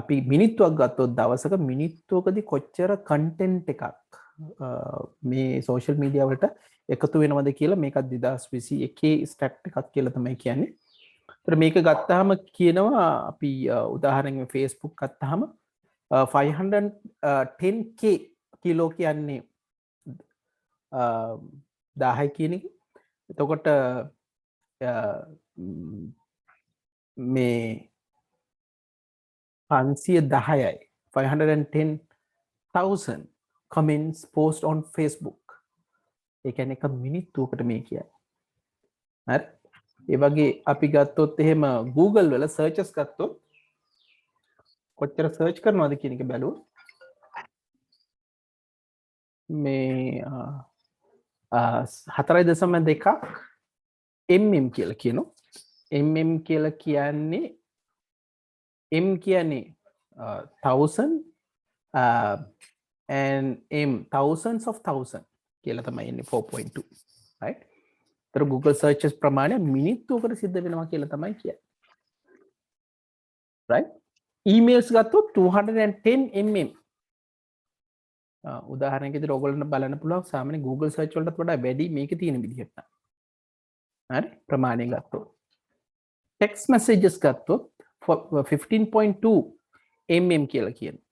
අපි මිනිත්තුවක් ගත්තොත් දවසක මිනිත්තුවකදී කොච්චර content එකක් මේ social media වලට එකතු වෙනවද කියලා මේකත් 2021 stat එකක් කියලා තමයි කියන්නේ. ඒතර මේක ගත්තාම කියනවා අපි උදාහරණයක් Facebook ගත්තාම 510k කිලෝ කියන්නේ 1000 කියන එක. එතකොට මේ 510යි 510,000 comments post on Facebook. ඒ කියන්නේ එක මිනිත්තුවකට මේ කියන්නේ. හරි. ඒ වගේ අපි ගත්තොත් එහෙම Google වල searches ගත්තොත් කොච්චර search කරනවද කියන එක බැලුවොත් මේ 4.2ක් mm කියලා කියනවා. mm කියලා කියන්නේ m කියන්නේ 1000 and m thousands of thousand කියලා තමයි එන්නේ 4.2 right. ඒතර Google searches ප්‍රමාණය මිනිත්තුවකට සිද්ධ වෙනවා කියලා තමයි කියන්නේ. right. emails ගත්තොත් 210 mm. උදාහරණයක් විදිහට ඔයගොල්ලන්ට බලන්න පුළුවන් සාමාන්‍ය Google search වලට වඩා වැඩි මේකේ තියෙන විදිහට. හරි ප්‍රමාණය ගත්තොත්. text messages ගත්තොත් 15.2 mm කියලා කියනවා.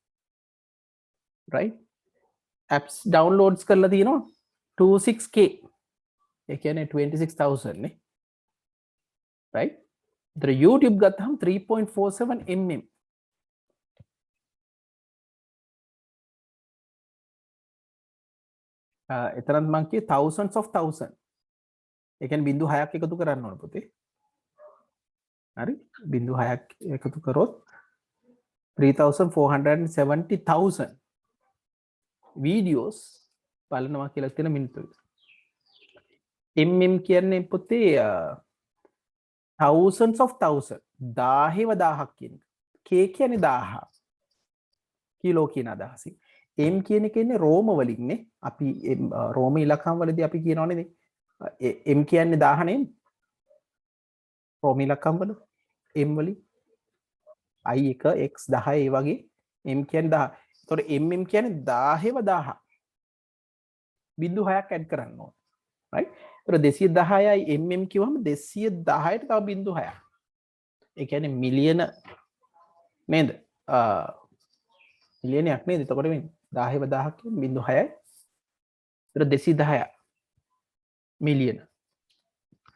right. apps downloads කරලා තියෙනවා 26k. ඒ කියන්නේ 26,000 නේ. right. ඒතර YouTube ගත්තාම 3.47 mm. එතරම් මං කියේ thousands of thousand. ඒ කියන්නේ 0.6ක් එකතු කරන්න ඕන පුතේ. හරි 0.6ක් එකතු කරොත් 3,470,000 videos බලනවා කියලා තියෙන මිනිත්තුවක. mm කියන්නේ පුතේ thousands of thousand 1000ක් කියන එක. k කියන්නේ 1000. කිලෝ කියන අදහසින්. m කියන එක ඉන්නේ රෝම වලින් නේ. අපි රෝම ඉලක්කම් වලදී අපි කියනවනේ m කියන්නේ 1000 නේ. රෝම ඉලක්කම් වල m වලින් i1 x 10 ඒ වගේ m කියන්නේ 1000. ඒතකොට mm කියන්නේ 1000 0.6ක් ඇඩ් කරන්න ඕන. right. ඒතකොට 210යි mm කිව්වම 210ට තව 0.6ක්. ඒ කියන්නේ මිලියන නේද? මිලියනයක් නේද? එතකොට වෙන්නේ 10,000ක් කියන්නේ 0.6යි. ඒතර 210 මිලියන.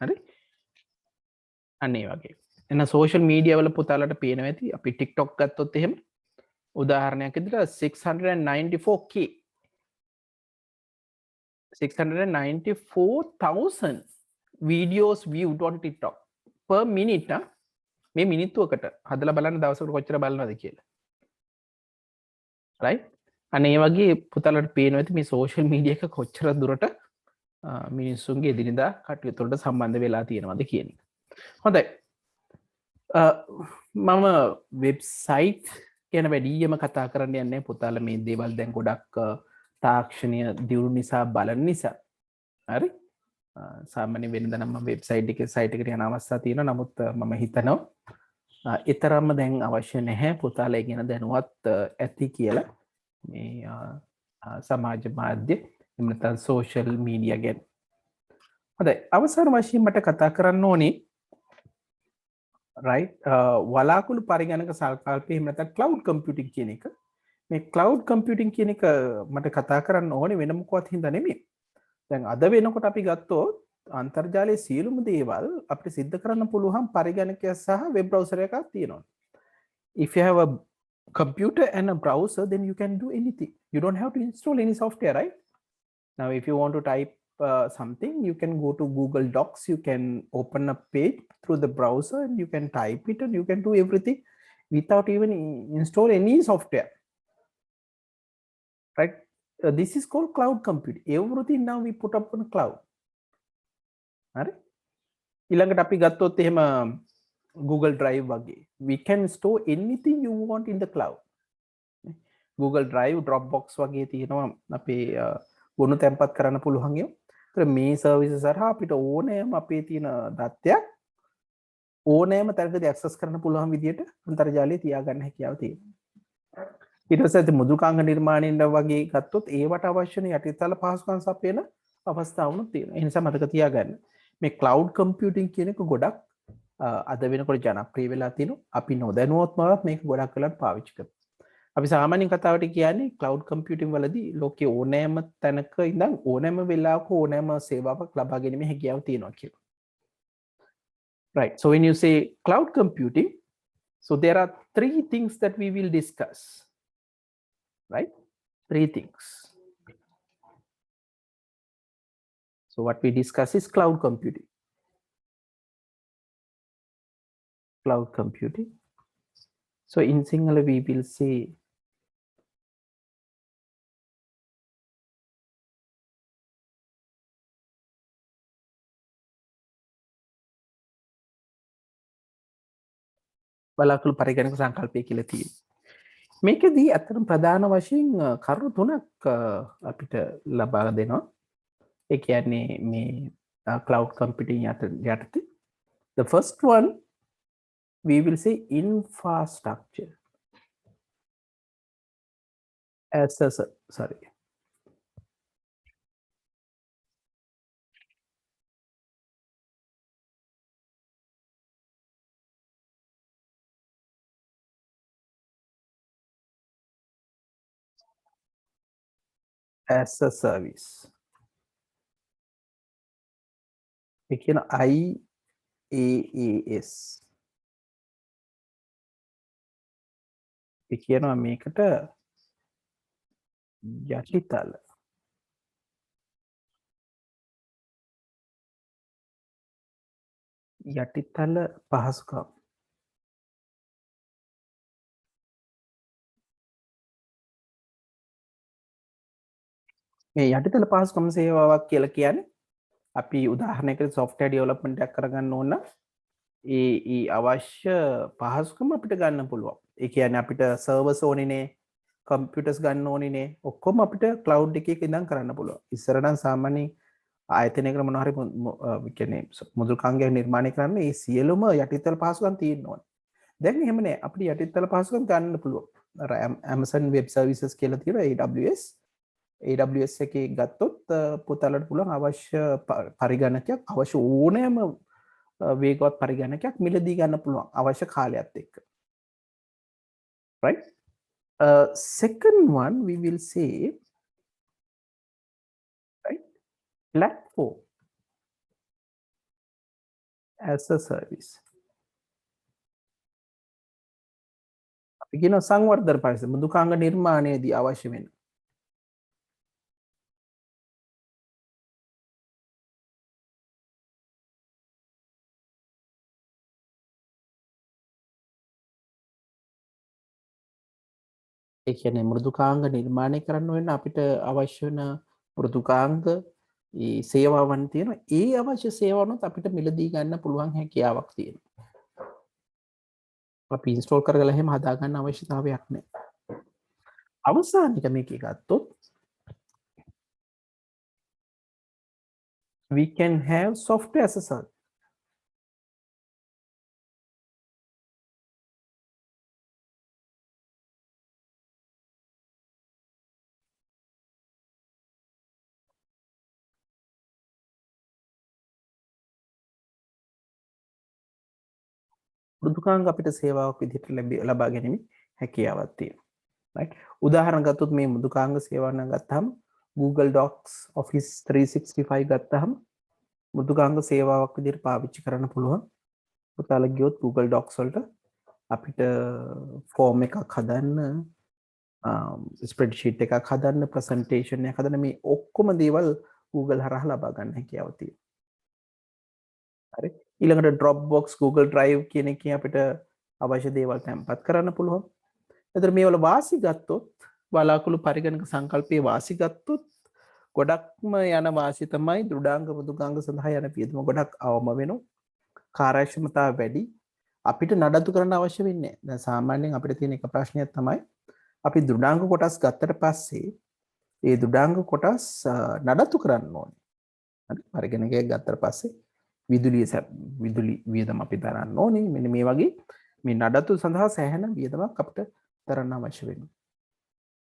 හරි? අන්න ඒ වගේ. එහෙනම් සෝෂල් මීඩියා වල පුතාලට පේනවා ඇති අපි TikTok ගත්තොත් එහෙම උදාහරණයක් විදිහට 694k 694,000 videos viewed on TikTok per minute. මේ මිනිත්තුවකට හදලා බලන්න දවසකට කොච්චර බලනවද කියලා. right. අනේ වගේ පුතාලට පේනවා ඇති මේ සෝෂල් මීඩියා එක කොච්චර දුරට මිනිස්සුන්ගේ එදිනෙදා කටයුතු වලට සම්බන්ධ වෙලා තියෙනවද කියන එක. හොඳයි. මම වෙබ්සයිට් ගැන වැඩියම කතා කරන්න යන්නේ පුතාලා මේ දේවල් දැන් ගොඩක් තාක්ෂණය දියුණු නිසා බලන නිසා. හරි. සාමාන්‍ය වෙනද නම් වෙබ්සයිට් එකේ සයිට් එකට යන අවස්ථා තියෙනවා. නමුත් මම හිතනවා ඊතරම්ම දැන් අවශ්‍ය නැහැ පුතාලා ඒ ගැන දැනුවත් ඇති කියලා මේ සමාජ මාධ්‍ය එහෙම නැත්නම් සෝෂල් මීඩියා ගැන. හොඳයි අවසාන වශයෙන් මට කතා කරන්න ඕනේ right වලාකුළු පරිගණක සංකල්පය එහෙම නැත්නම් cloud computing කියන එක. මේ cloud computing කියන එක මට කතා කරන්න ඕනේ වෙන මොකවත් හින්දා නෙමෙයි. දැන් අද වෙනකොට අපි ගත්තොත් අන්තර්ජාලයේ සියලුම දේවල් අපිට සිද්ධ කරන්න පුළුවන් පරිගණකය සහ වෙබ් බ්‍රවුසර් එකක් තියෙනවා. If you have a computer and a browser, then you can do anything. You don't have to install any software, right? Now, if you want to type something, you can go to Google Docs, you can open a page through the browser and you can type it and you can do everything without even install any software, right? This is called cloud computing. Everything now we put up on cloud. හරි ඊළඟට අපි ගත්තොත් එහෙම Google Drive වගේ we can store anything you want in the cloud Google Drive Dropbox වගේ තියෙනවා අපේ ගොනු තැන්පත් කරන්න පුළුවන් ඒවා. ඒතර මේ සර්විසස් හරහා අපිට ඕනෑම අපේ තියෙන දත්තයක් ඕනෑම තැනකදී ඇක්සස් කරන්න පුළුවන් විදිහට අන්තර්ජාලයේ තියාගන්න හැකියාව තියෙනවා. ඊට පස්සේ මුදුකාංග නිර්මාණයෙන් වගේ ගත්තොත් ඒවට අවශ්‍ය යටිතල පහසුකම් සපයන අවස්ථාවනුත් තියෙනවා. ඒ නිසා මතක තියාගන්න. මේ ක්ලවුඩ් කම්පියුටිං කියන එක ගොඩක් අද වෙනකොට ජනප්‍රිය වෙලා තිනවා. අපි නොදැනුවත්වම මේක ගොඩක් වෙලා පාවිච්චි කරනවා. අපි සාමාන්‍යයෙන් කතාවට කියන්නේ ක්ලවුඩ් කම්පියුටිං වලදී ලෝකයේ ඕනෑම තැනක ඉඳන් ඕනෑම වෙලාවක ඕනෑම සේවාවක් ලබා ගැනීමේ හැකියාව තියෙනවා කියලා. Right. So when you say cloud computing, so there are three things that we will discuss. Right? Three things. So what we discuss is cloud computing. Cloud computing. So in Sinhala we will say බලාකුළු පරිගණක සංකල්පය කියලා තියෙනවා. මේකෙදී අතරම ප්‍රධාන වශයෙන් කරුණු තුනක් අපිට ලබා දෙනවා. ඒ කියන්නේ මේ cloud computing යටතේ the first one we will say infrastructure as a sorry as a service. ඒ කියන IaaS ඒ කියනවා මේකට යටිතල පහසුකම් මේ යටිතල පහසුකම් සේවාවක් කියලා කියන්නේ අපි උදාහරණයකට software development එකක් කරගන්න ඕන ඒ අවශ්‍ය පහසුකම අපිට ගන්න පුළුවන්. ඒ කියන්නේ අපිට servers ඕනිනේ, computers ගන්න ඕනිනේ, ඔක්කොම අපිට cloud එකක ඉඳන් කරන්න පුළුවන්. ඉස්සර නම් සාමාන්‍යයෙන් ආයතනයකට මොනවා හරි කියන්නේ මුදුල්කාංගයක් නිර්මාණය කරන්න ඒ සියලුම යටිතල පහසුකම් තියෙන්න ඕනේ. දැන් එහෙම නෑ. අපිට යටිතල පහසුකම් ගන්න පුළුවන්. අර Amazon Web Services කියලා තියෙනවා AWS. AWS එකේ ගත්තොත් පුතාලට පුළුවන් අවශ්‍ය පරිගණකයක් අවශ්‍ය ඕනෑම වේගවත් පරිගණකයක් මිලදී ගන්න පුළුවන් අවශ්‍ය කාලයත් එක්ක. Right? Second one we will say right platform as a service. අපි කියන සංවර්ධන පරිසර මුදුකාංග නිර්මාණයේදී අවශ්‍ය වෙන ඒ කියන්නේ මෘදුකාංග නිර්මාණය කරන්න වෙන අපිට අවශ්‍ය වෙන මෘදුකාංග ඒ සේවාවන් තියෙනවා. ඒ අවශ්‍ය සේවාවනොත් අපිට මිලදී ගන්න පුළුවන් හැකියාවක් තියෙනවා. අපි ඉන්ස්ටෝල් කරගලා එහෙම හදා ගන්න අවශ්‍යතාවයක් නැහැ. අවසානික මේකේ ගත්තොත් we can have software as a service. මෘදුකාංග අපිට සේවාවක් විදිහට ලබා ගැනීම හැකියාවක් තියෙනවා. right උදාහරණ ගත්තොත් මේ මෘදුකාංග සේවාව නම් ගත්තාම Google Docs Office 365 ගත්තාම මෘදුකාංග සේවාවක් විදිහට පාවිච්චි කරන්න පුළුවන්. පුතාලා ගියොත් Google Docs වලට අපිට ෆෝම් එකක් හදන්න ස්ප්‍රෙඩ්ෂීට් එකක් හදන්න ප්‍රසන්ටේෂන් එකක් හදන්න මේ ඔක්කොම දේවල් Google හරහා ලබා ගන්න හැකියාව තියෙනවා. හරි ඊළඟට Dropbox Google Drive කියන එකේ අපිට අවශ්‍ය දේවල් තැන්පත් කරන්න පුළුවන්. එතකොට මේවල වාසි ගත්තොත් බලාකුළු පරිගණක සංකල්පයේ වාසි ගත්තොත් ගොඩක්ම යන වාසිය තමයි දෘඩාංග මෘදුකාංග සඳහා යන පියතුම ගොඩක් අවම වෙනවා. කාර්යක්ෂමතාව වැඩි. අපිට නඩත්තු කරන්න අවශ්‍ය වෙන්නේ නැහැ. දැන් සාමාන්‍යයෙන් අපිට තියෙන එක ප්‍රශ්නයක් තමයි අපි දෘඩාංග කොටස් ගත්තට පස්සේ ඒ දෘඩාංග කොටස් නඩත්තු කරන්න ඕනේ. හරි. පරිගණකයක් ගත්තට පස්සේ විදුලි වියදම අපි දරන්න ඕනේ. මෙන්න මේ වගේ මේ නඩත්තු සඳහා සෑහෙන වියදමක් අපිට දරන්න අවශ්‍ය වෙනවා.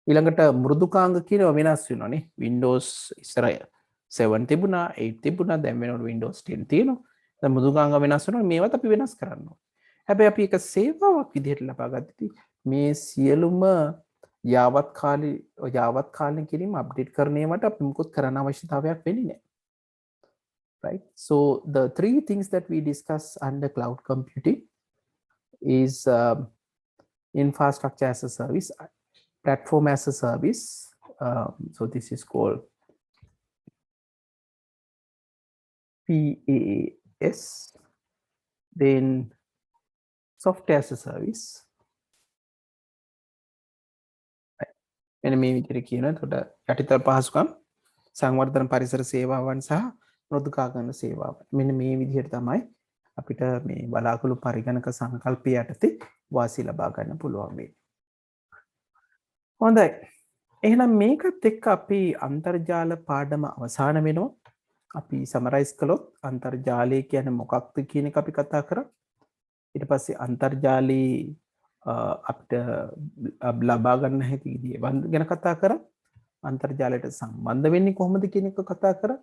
ඊළඟට මෘදුකාංග කියනවා වෙනස් වෙනවානේ. Windows ඉස්සර 7 තිබුණා, 8 තිබුණා, දැන් වෙනකොට Windows 10 තියෙනවා. දැන් මෘදුකාංග වෙනස් වෙනවා. මේවත් අපි වෙනස් කරන්න ඕනේ. හැබැයි අපි එක සේවාවක් විදිහට ලබා ගත්තී මේ සියලුම යාවත් කාලීන කිරීම අප්ඩේට් කරන්නේවට අපි මුකුත් කරන්න අවශ්‍යතාවයක් වෙන්නේ නැහැ. Right? So the three things that we discuss under cloud computing is infrastructure as a service, platform as a service. So this is called PaaS. Then software as a service. මෙන්න මේ විදිහට කියන. එතකොට යටිතල පහසුකම් සංවර්ධන පරිසර සේවාවන් සහ මෘදුකාංග සේවාවන්. මෙන්න මේ විදිහට තමයි අපිට මේ බලාකුළු පරිගණක සංකල්පය යටතේ වාසි ලබා ගන්න පුළුවන් වෙන්නේ. හොඳයි. එහෙනම් මේකත් එක්ක අපි අන්තර්ජාල පාඩම අවසන් වෙනවා. අපි සමරයිස් කළොත් අන්තර්ජාලය කියන්නේ මොකක්ද කියන එක අපි කතා කරා. ඊට පස්සේ අන්තර්ජාලී අපිට ලබා ගන්න හැකි දේවල් ගැන කතා කරා. අන්තර්ජාලයට සම්බන්ධ වෙන්නේ කොහොමද කියන එක කතා කරා.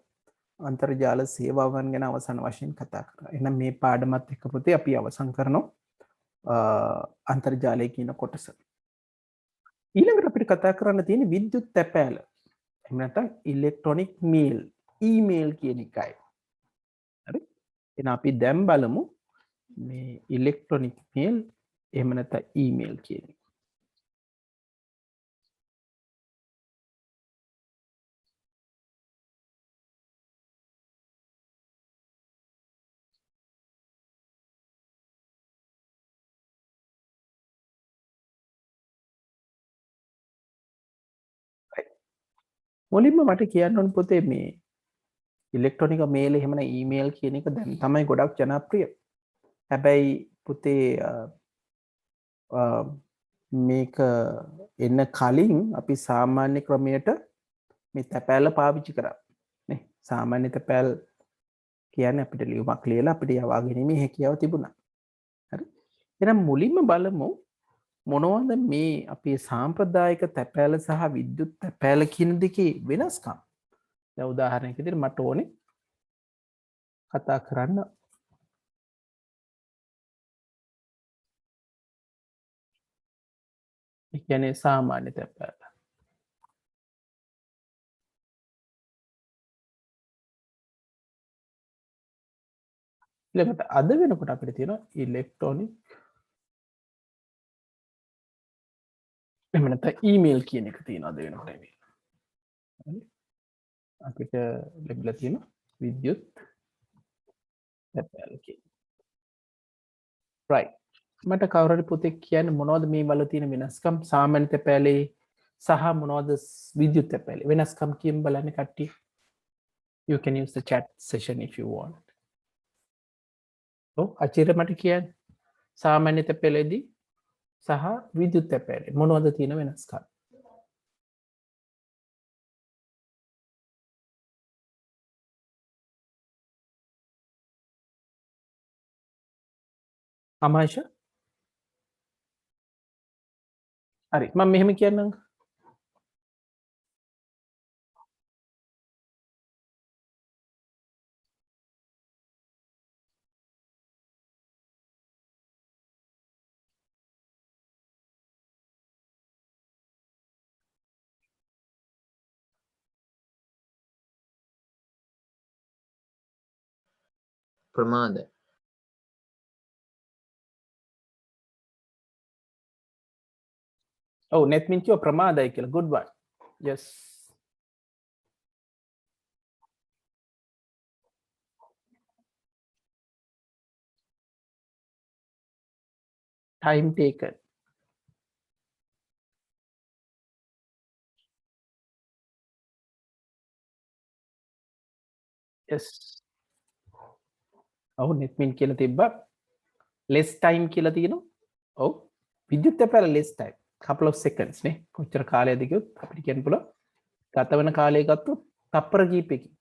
අන්තර්ජාල සේවාවන් ගැන අවසන් වශයෙන් කතා කරා. එහෙනම් මේ පාඩමත් එක්ක පුතේ අපි අවසන් කරනවා අන්තර්ජාලය කියන කොටස. ඊළඟට අපිට කතා කරන්න තියෙන විද්‍යුත් තැපෑල. එහෙම නැත්නම් ඉලෙක්ට්‍රොනික මේල්, ඊමේල් කියන එකයි. හරි? එහෙනම් අපි දැන් බලමු මේ ඉලෙක්ට්‍රොනික මේල් එහෙම නැත්නම් ඊමේල් කියන එක. මුලින්ම මට කියන්න ඕන පුතේ මේ ඉලෙක්ට්‍රොනික මේල් එහෙම නැත්නම් ඊමේල් කියන එක දැන් තමයි ගොඩක් ජනප්‍රිය. හැබැයි පුතේ මේක එන්න කලින් අපි සාමාන්‍ය ක්‍රමයට මේ තැපෑල පාවිච්චි කරා. නේ? සාමාන්‍ය තැපෑල් කියන්නේ අපිට ලියුමක් ලියලා අපිට යවා ගැනීමේ හැකියාව තිබුණා. හරි? එහෙනම් මුලින්ම බලමු මොනවද මේ අපේ සාම්ප්‍රදායික තැපෑල සහ විද්‍යුත් තැපෑල කියන දෙකේ වෙනස්කම්. දැන් උදාහරණයක් විදිහට මට ඕනේ කතා කරන්න ඒ කියන්නේ සාමාන්‍ය තැපෑල. ඊළඟට අද වෙනකොට අපිට තියෙනවා ඉලෙක්ට්‍රොනික එහෙම නැත්නම් ඊමේල් කියන එක තියෙනවා අද වෙනකොට මේ. හරි? අපිට ලැබිලා තියෙනවා විද්‍යුත් තැපෑල කියන. right. මට කවුරු හරි පුතෙක් කියන්න මොනවද මේ වල තියෙන වෙනස්කම් සාමාන්‍ය තැපෑලේ සහ මොනවද විද්‍යුත් තැපෑලේ වෙනස්කම් කියමු බලන්න කට්ටිය. You can use the chat session if you want. ඔව් අචිර මට කියන්න සාමාන්‍ය තැපෑලේදී සහ විද්‍යුත් තැපෑලේ මොනවද තියෙන වෙනස්කම්? අමාෂා හරි මම මෙහෙම කියන්නම්. ප්‍රමාද ඔව් netmin කිව්ව ප්‍රමාදයි කියලා. good one. yes. time taken. yes. ඔව් netmin කියලා තිබ්බා. less time කියලා තියෙනවා. ඔව්. විද්‍යුත් අපල less time. couple of seconds නේ. කොච්චර කාලයද කිව්වොත් අපිට කියන්න පුළුවන්. ගත වෙන කාලය ගත්තොත් තප්පර කීපයකින්.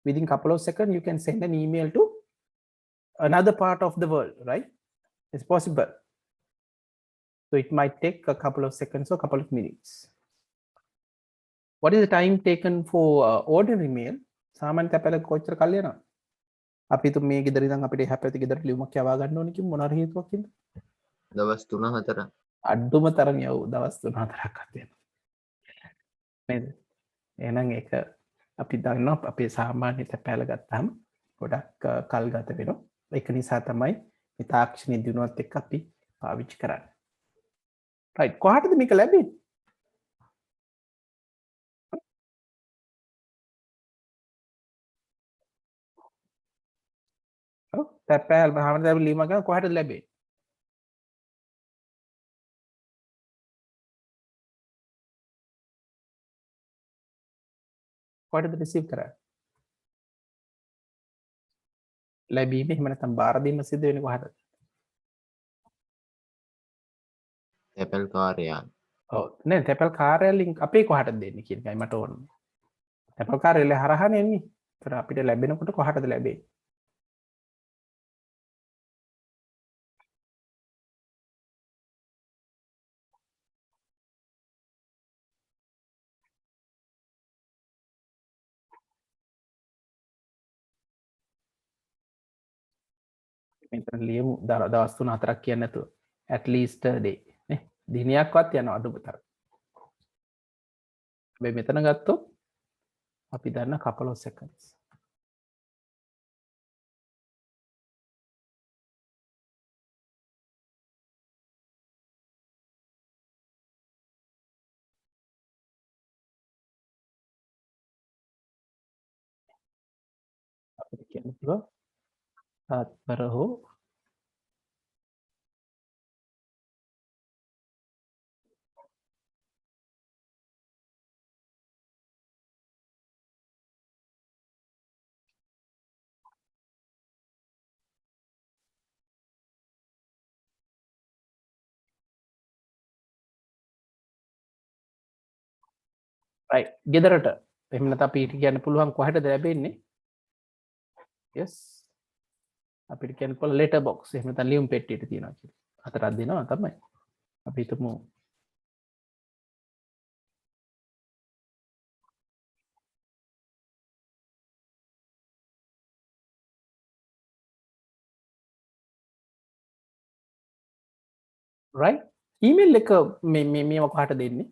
within couple of seconds you can send an email to another part of the world, right? It's possible. So it might take a couple of seconds or couple of minutes. What is the time taken for ordinary mail? සාමාන්‍ය තැපැල කොච්චර කල් යනවා? අපි තු මේ ගෙදර ඉඳන් අපිට එහා පැත්තේ ගෙදරට ලියුමක් යවා ගන්න ඕනේ කිව්ව මොන හරි හේතුවක් හින්දා. දවස් 3-4. අඩුම තරම යව් දවස් 3-4ක් අත් වෙනවා. නේද? එහෙනම් ඒක අපි දන්නවා අපේ සාමාන්‍ය තැපැල ගත්තාම ගොඩක් කල් ගත වෙනවා. ඒක නිසා තමයි මේ තාක්ෂණයේ දිනුවත් එක්ක අපි පාවිච්චි කරන්නේ. right කොහටද මේක ලැබෙන්නේ? ඔව් තැපැල් භාවන දැන් ලියුමක් ගන්න කොහටද ලැබෙන්නේ? කොහටද රිසීව් කරන්නේ? ලැබීම එහෙම නැත්නම් බාර දීම සිද්ධ වෙන්නේ කොහටද? තැපැල් කාර්යාලය. ඔව් නෑ තැපැල් කාර්යාලයෙන් අපේ කොහටද දෙන්නේ කියන එකයි මට ඕනේ. තැපැල් කාර්යාලය හරහානේ එන්නේ. ඒතර අපිට ලැබෙනකොට කොහටද ලැබෙන්නේ? මෙතන ලියමු දවස් 3-4ක් කියන්නේ නැතුව at least a day නේ දිනයක්වත් යනවා අඩුම තරම. හැබැයි මෙතන ගත්තොත් අපි දන්න couple of seconds. අපිට කියන්න පුළුවන් තාත්පර හෝ right ගෙදරට එහෙම නැත්නම් අපිට කියන්න පුළුවන් කොහටද ලැබෙන්නේ? yes අපිට කියන්න පුළුවන් letter box එහෙම නැත්නම් ලියුම් පෙට්ටියට තියනවා කියලා. හතරක් දෙනවා තමයි. අපි හිතමු right email එක මේව කොහට දෙන්නේ?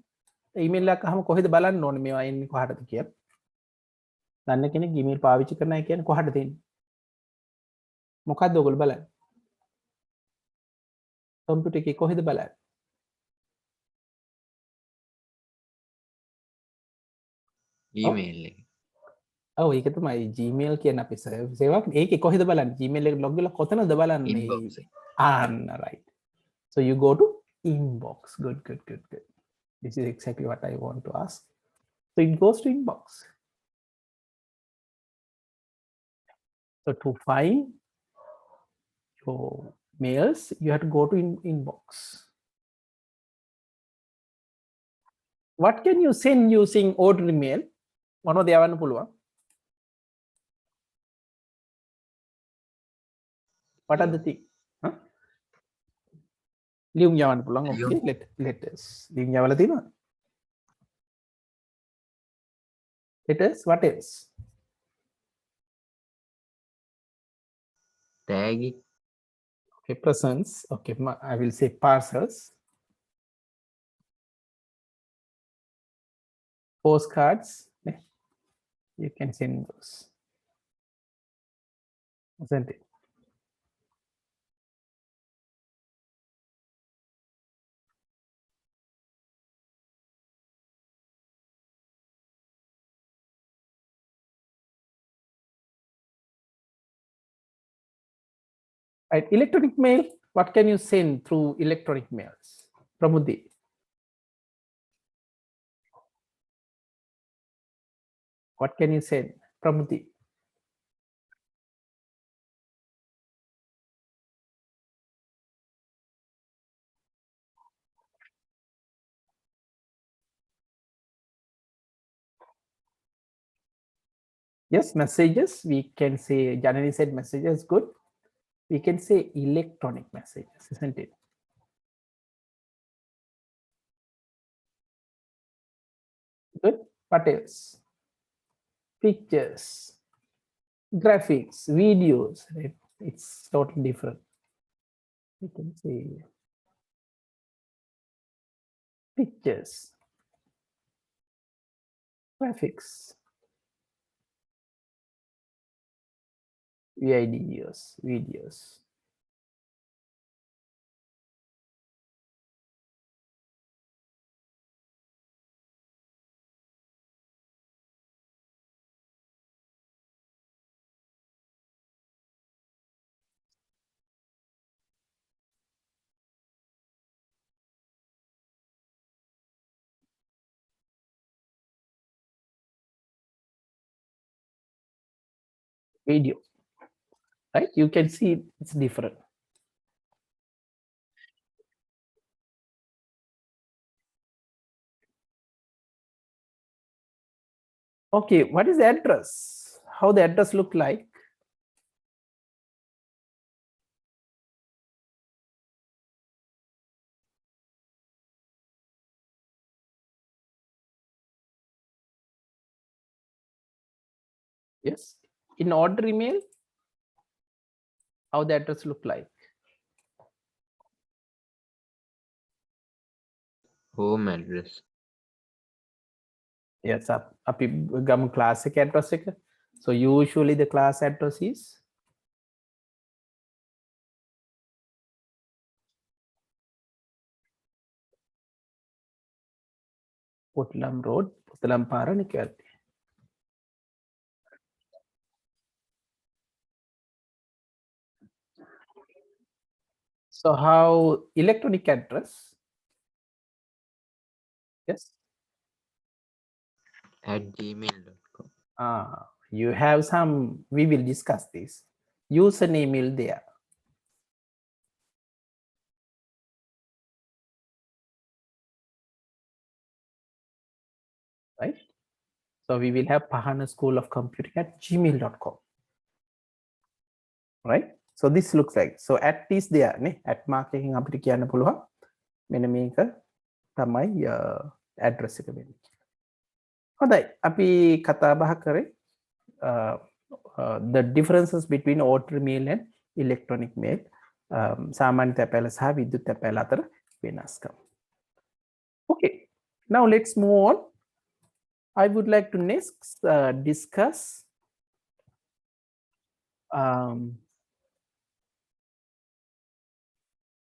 email එකක් අහම කොහෙද බලන්න ඕනේ මේවා එන්නේ කොහටද කියලා? දන්න කෙනෙක් email පාවිච්චි කරන අය කියන්නේ කොහටද දෙන්නේ? මොකක්ද ඔයගොල්ලෝ බලන්නේ? කම්පියුටර් එකේ කොහෙද බලන්නේ? ඊමේල් එක. ඔව් ඒක තමයි Gmail කියන අපේ සේවාවක්. ඒකේ කොහෙද බලන්නේ? Gmail එක log වෙලා කොතනද බලන්නේ? Inbox එක. right. So you go to inbox. Good. This is exactly what I want to ask. So it goes to inbox. So to find your mails, you have to go to inbox. What can you send using ordinary mail? මොනවද යවන්න පුළුවන්? What are the thing? Huh? ලියුම් යවන්න පුළුවන්. Okay, letters. ලියුම් යවලා තියෙනවා. Letters, what else? tagging. Okay, presents. Okay, I will say parcels. Postcards. You can send those. Isn't it? Right, electronic mail. What can you send through electronic mails? Pramudi. What can you send? Pramudi. Yes, messages. We can say, Janani said messages, good. We can say electronic messages, isn't it? Good. What else? Pictures, graphics, videos, right? It's totally different. We can say pictures, graphics, videos. Video, right? You can see it's different. Okay, what is the address? How the address look like? Yes, in order email, how the address look like? home address. Yes, අපි ගමු classic address එක. So usually the class address is Putlam Road, Putlam Para Nikerti. So how electronic address? Yes. @gmail.com. You have some, we will discuss this. Username will there. Right? So we will have Pahana School of Computing at gmail.com. Right? So this looks like, so at is there, ne? At marking අපිට කියන්න පුළුවන්. මෙන්න මේක තමයි address එක වෙන්නේ. හොඳයි. අපි කතා බහ කරේ the differences between order mail and electronic mail. සාමාන්‍ය තැපැල සහ විද්‍යුත් තැපැල අතර වෙනස්කම්. Okay, now let's move on. I would like to next discuss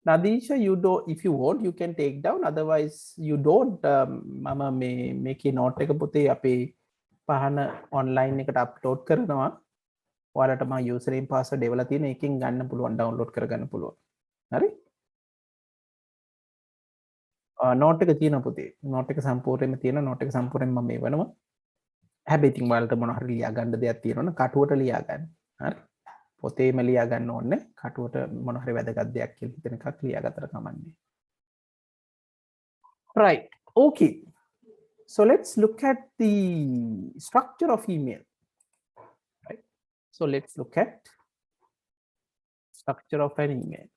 Nadisha, you don't, if you want, you can take down. Otherwise, you don't. Mama may make a note එක පුතේ අපේ පහන online එකට upload කරනවා. ඔයාලට මම username password දෙවලා තියෙන එකකින් ගන්න පුළුවන්, download කරගන්න පුළුවන්. හරි? note එක තියෙනවා පුතේ. note එක සම්පූර්ණයෙන්ම තියෙනවා. note එක සම්පූර්ණයෙන්ම මම එවනවා. හැබැයි ඉතින් ඔයාලට මොන හරි ලියා ගන්න දෙයක් තියෙනවනම් කටුවට ලියා ගන්න. හරි? පොතේම ලියා ගන්න ඕනේ. කටුවට මොන හරි වැදගත් දෙයක් කියලා හිතන එකක් ලියා ගත්තට කමන්නේ. Right. Okay. So let's look at the structure of email. Right. So let's look at structure of an email.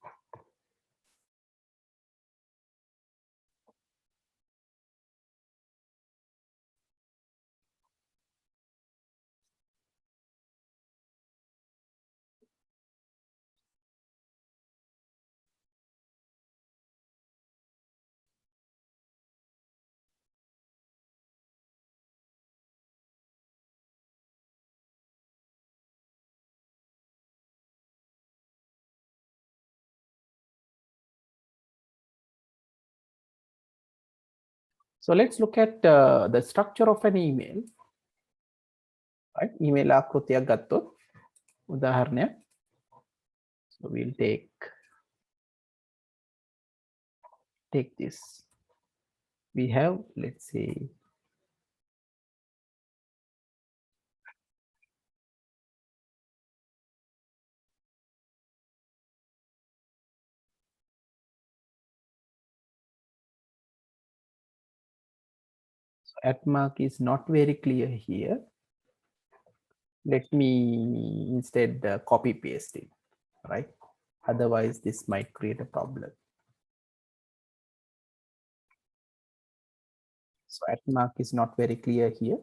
So let's look at the structure of an email. Right. Email ආකෘතියක් ගත්තොත් උදාහරණයක්. So we'll take this. We have, let's say, so at mark is not very clear here. Let me instead copy paste it, right? Otherwise, this might create a problem. So at mark is not very clear here.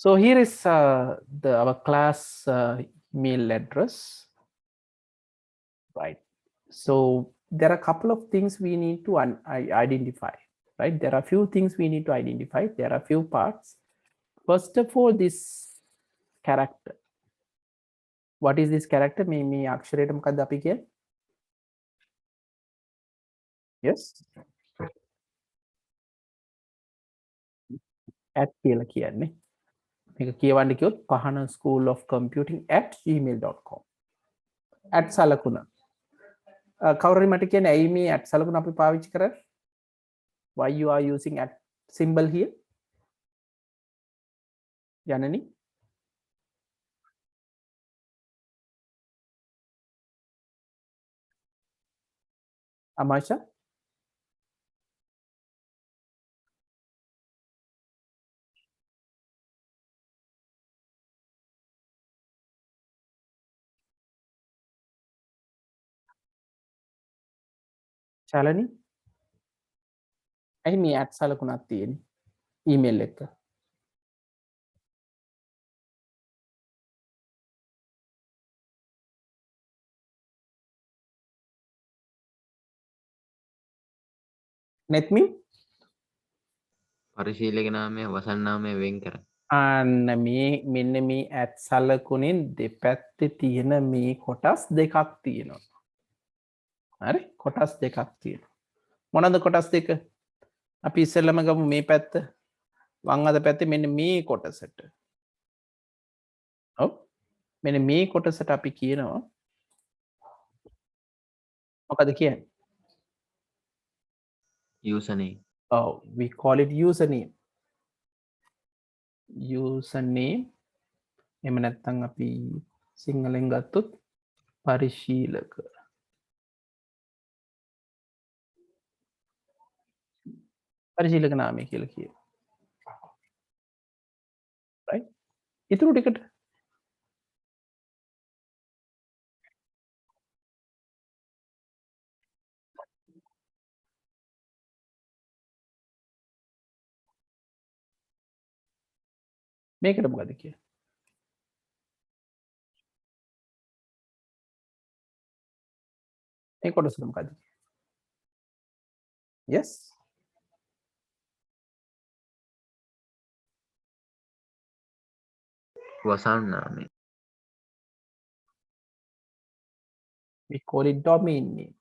So here is our class email address, right? So there are a couple of things we need to identify, right? There are a few things we need to identify. There are a few parts. First of all, this character. What is this character? මේ අක්ෂරයට මොකක්ද අපි කියන්නේ? Yes. at කියලා කියන්නේ. මේක කියවන්න කිව්වොත් පහන school of computing at gmail.com. at සලකුණ. කවුරුරි මට කියන්නේ ඇයි මේ at සලකුණ අපි පාවිච්චි කරන්නේ? Why you are using at symbol here? Janani? Amasha? Shalani? ඇයි මේ at සලකුණක් තියෙන්නේ? email එක. Netmi? පරිශීලක නාමය වසන් නාමය වෙන් කර. අන්න මේ මෙන්න මේ at සලකුණෙන් දෙපැත්තේ තියෙන මේ කොටස් දෙකක් තියෙනවා. හරි? කොටස් දෙකක් තියෙනවා. මොනවාද කොටස් දෙක? අපි ඉස්සෙල්ලම ගමු මේ පැත්ත. වම් අත පැත්තේ මෙන්න මේ කොටසට. ඔව්. මෙන්න මේ කොටසට අපි කියනවා මොකද කියන්නේ? username. Oh, we call it username. Username. එහෙම නැත්නම් අපි සිංහලෙන් ගත්තොත් පරිශීලක. පරිශීලක නාමය කියලා කියනවා. right? ඉතුරු ටිකට මේකට මොකද කියන්නේ? මේ කොටසට මොකද කියන්නේ? Yes. වසන් නාමය. We call it domain name.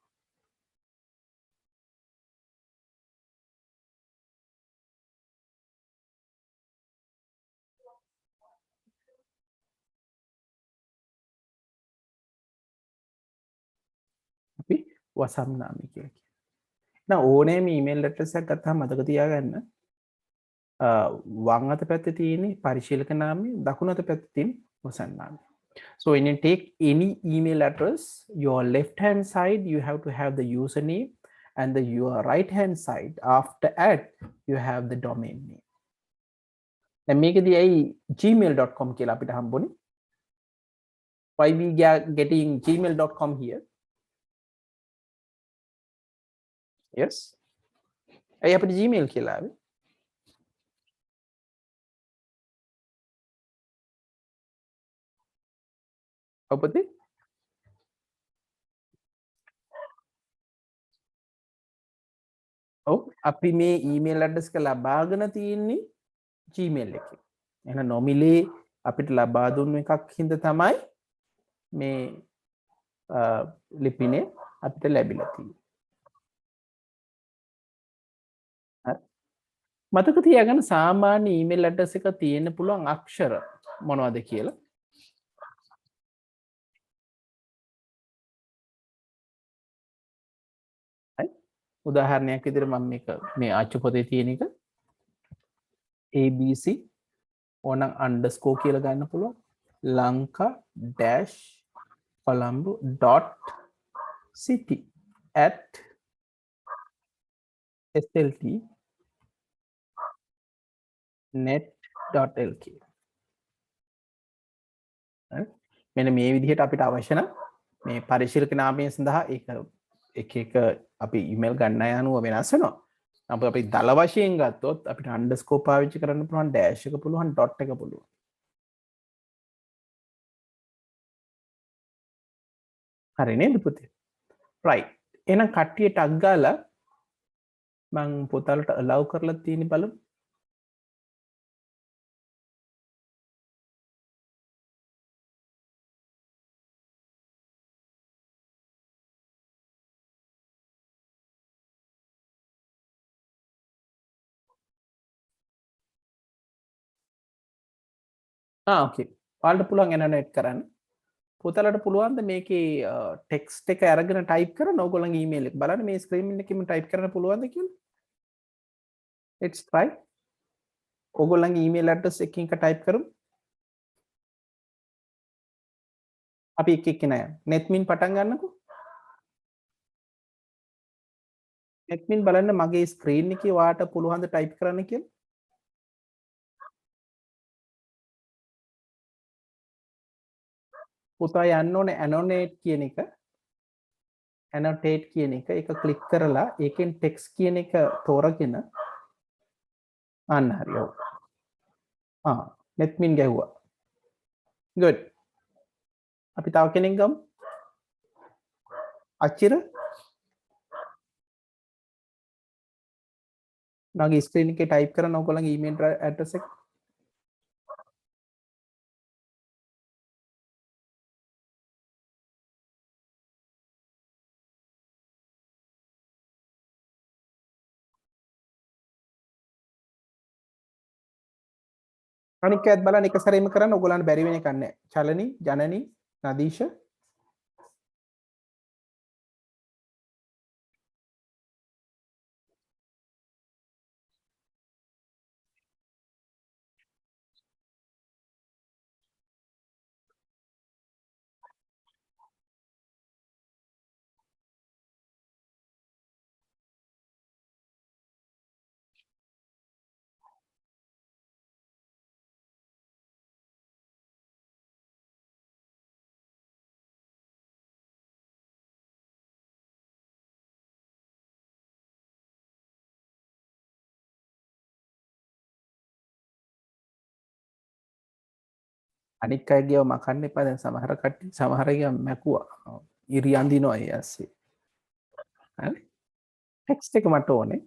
අපි වසම් නාමය කියලා කියනවා. දැන් ඕනෑම email address එකක් ගත්තාම මතක තියාගන්න වම් අත පැත්තේ තියෙන පරිශීලක නාමය, දකුණු අත පැත්තේ තියෙන වසන් නාමය. So when you take any email address, your left hand side you have to have the username, and your right hand side after at you have the domain name. දැන් මේකදී ඇයි gmail.com කියලා අපිට හම්බුනේ? Why we getting gmail.com here? Yes. ඇයි අපිට gmail කියලා ආවේ? ඔපතේ ඔව් අපි මේ email address එක ලබාගෙන තියෙන්නේ gmail එකේ. එහෙනම් නොමිලේ අපිට ලබා දුන්න එකක් හින්දා තමයි මේ ලිපිනේ අපිට ලැබිලා තියෙන්නේ. හරි. මතක තියාගන්න සාමාන්‍ය ඊමේල් ඇඩ්‍රස් එක තියෙන්න පුළුවන් අක්ෂර මොනවද කියලා. හරි. උදාහරණයක් විදිහට මම මේක මේ අච්චු පොතේ තියෙන එක ABC ඕනම් අන්ඩර්ස්කෝර් කියලා ගන්න පුළුවන්. Lanka dash Colombo .city at slt net.lk. මෙන්න මේ විදිහට අපිට අවශ්‍ය නම් මේ පරිශීලක නාමය සඳහා එක අපි ඊමේල් ගන්න යනුව වෙනස් වෙනවා. නමුත් අපි දල වශයෙන් ගත්තොත් අපිට අන්ඩර්ස්කෝර් පාවිච්චි කරන්න පුළුවන්, ඩෑෂ් එක පුළුවන්, ඩොට් එක පුළුවන්. හරි නේද පුතේ? right. එහෙනම් කට්ටිය ටක් ගාලා මං පුතාලට allow කරලා තියෙන බලමු. ඕකේ. ඔයාලට පුළුවන් එනනෙට් කරන්න. පුතාලට පුළුවන්ද මේකේ ටෙක්ස්ට් එක අරගෙන ටයිප් කරන්න ඕගොල්ලන්ගේ ඊමේල් එක බලන්න මේ ස්ක්‍රීන් එකකින් ටයිප් කරන්න පුළුවන්ද කියලා. let's try. ඕගොල්ලන්ගේ ඊමේල් ඇඩ්‍රස් එකකින් ටයිප් කරමු. අපි එක එක නෑ. netmin පටන් ගන්නකෝ. netmin බලන්න මගේ ස්ක්‍රීන් එකේ ඔයාලට පුළුවන් ද ටයිප් කරන්න කියලා. පුතා යන්න ඕනේ annotate කියන එක. annotate කියන එක ක්ලික් කරලා ඒකෙන් ටෙක්ස්ට් කියන එක තෝරගෙන අන්න හරි. ඔව්. netmin ගැහුවා. good. අපි තව කෙනෙක් ගමු. අචිර මගේ ස්ක්‍රීන් එකේ ටයිප් කරන ඕගොල්ලන්ගේ ඊමේල් ඇඩ්‍රස් එක. අනික ඇත් බලන්න එක සැරේම කරන්න ඕගොල්ලන්ට බැරි වෙන එකක් නැහැ. චලනි, ජනනි, නදීෂ අනික් අයගේව මකන්න එපා. දැන් සමහර කට්ටිය සමහර අය මැකුවා. ඉරි අඳිනවා ඒ ඇස්සේ. හරි. ටෙක්ස්ට් එක මට ඕනේ.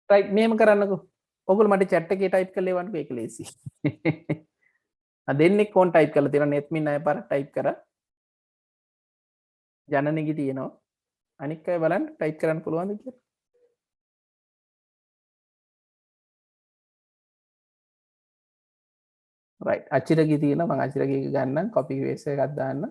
රයිට් මෙහෙම කරන්නකෝ. ඔයගොල්ලෝ මට chat එකේ ටයිප් කරලා එවන්නකෝ ඒක ලේසි. දෙන්නෙක් ඕන් ටයිප් කරලා තියෙනවා. netmin අය පාර ටයිප් කරා. ජනනෙගේ තියෙනවා. අනික් අය බලන්න ටයිප් කරන්න පුළුවන්ද කියලා. රයිට් අචිරගේ තියෙනවා. මම අචිරගේ එක ගන්නම්. copy paste එකක් දාන්න.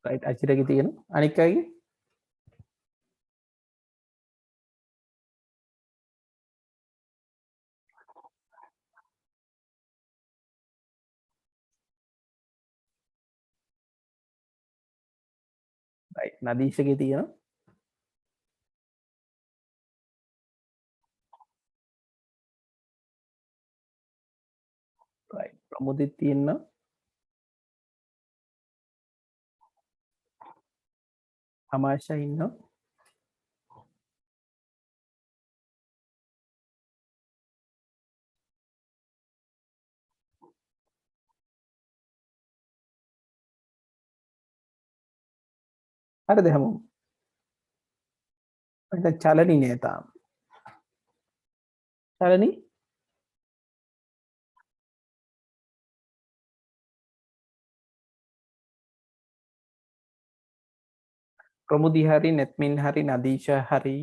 රයිට් අචිරගේ තියෙනවා. අනික් අයගේ රයිට් නදීෂගේ තියෙනවා. රයිට් ප්‍රමුදිත් තියෙනවා. අමාෂා ඉන්නවා. හරිද හැමෝම? දැන් චලනී නෑ තාම. චලනී? ප්‍රමුදි හරි, නැත්මින් හරි, නදීෂා හරි,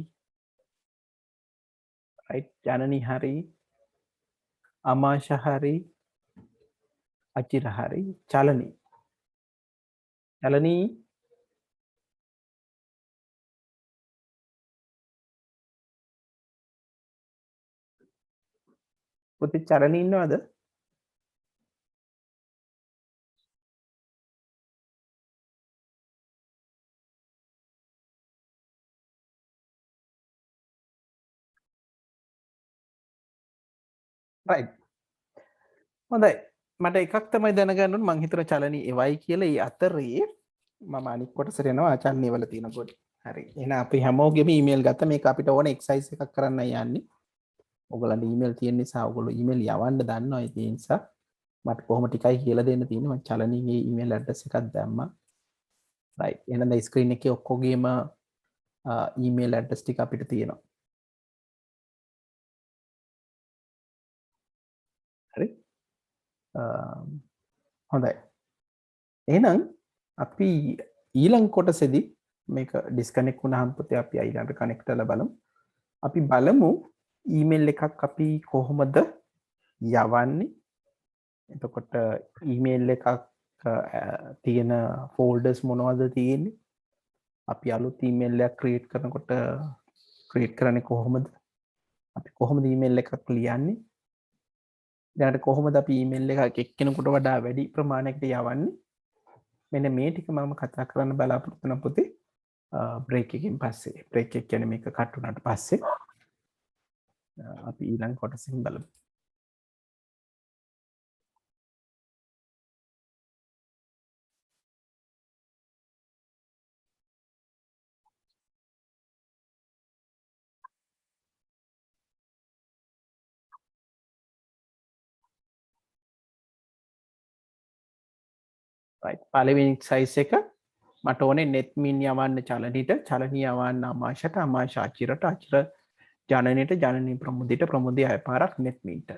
රයිට්, ජනනී හරි, අමාෂ හරි, අචිර හරි, චලනී. චලනී පුතේ චලනී ඉන්නවද? රයිට්. හොඳයි. මට එකක් තමයි දැනගන්න ඕනේ මං හිතන චලනී එවයි කියලා. ඒ අතරේ මම අනිත් කොටසට යනවා ආචාර්ය වල තියෙන කොට. හරි. එහෙනම් අපි හැමෝගෙම ඊමේල් ගත්තා. මේක අපිට ඕන එක්සයිස් එකක් කරන්න යන්නේ. ඔයගලන්ට ඊමේල් තියෙන නිසා ඔයගොල්ලෝ ඊමේල් යවන්න දන්නවා. ඒ නිසා මට කොහොම ටිකයි කියලා දෙන්න තියෙන්නේ. මම චලනීගේ ඊමේල් ඇඩ්‍රස් එකක් දැම්මා. රයිට්. එහෙනම් දැන් ස්ක්‍රීන් එකේ ඔක්කොගේම ඊමේල් ඇඩ්‍රස් ටික අපිට තියෙනවා. හරි. හොඳයි. එහෙනම් අපි ඊළඟ කොටසේදී මේක ඩිස්කනෙක්ට් වුණාම පුතේ අපි ඊළඟට කනෙක්ට් කරලා බලමු. අපි බලමු ඊමේල් එකක් අපි කොහොමද යවන්නේ. එතකොට ඊමේල් එකක් තියෙන ෆෝල්ඩර්ස් මොනවද තියෙන්නේ? අපි අලුත් ඊමේල් එකක් ක්‍රියේට් කරනකොට ක්‍රියේට් කරන්නේ කොහොමද? අපි කොහොමද ඊමේල් එකක් ලියන්නේ? දැනට කොහොමද අපි ඊමේල් එකක් එක්කෙනෙකුට වඩා වැඩි ප්‍රමාණයකට යවන්නේ? මෙන්න මේ ටික මම කතා කරන්න බලාපොරොත්තු වෙන පුතේ බ්‍රේක් එකකින් පස්සේ. බ්‍රේක් එක කියන්නේ මේක කට් වුණාට පස්සේ අපි ඊළඟ කොටසින් බලමු. right. පළවෙනි එක්සයිස් එක මට ඕනේ නෙත්මින් යවන්න චලනීට, චලනී යවන්න අමාෂට, අමාෂ අචිරට, අචිර ජනනයට, ජනනී ප්‍රමුදිට, ප්‍රමුදි අය පාරක් නෙත්මින්ට.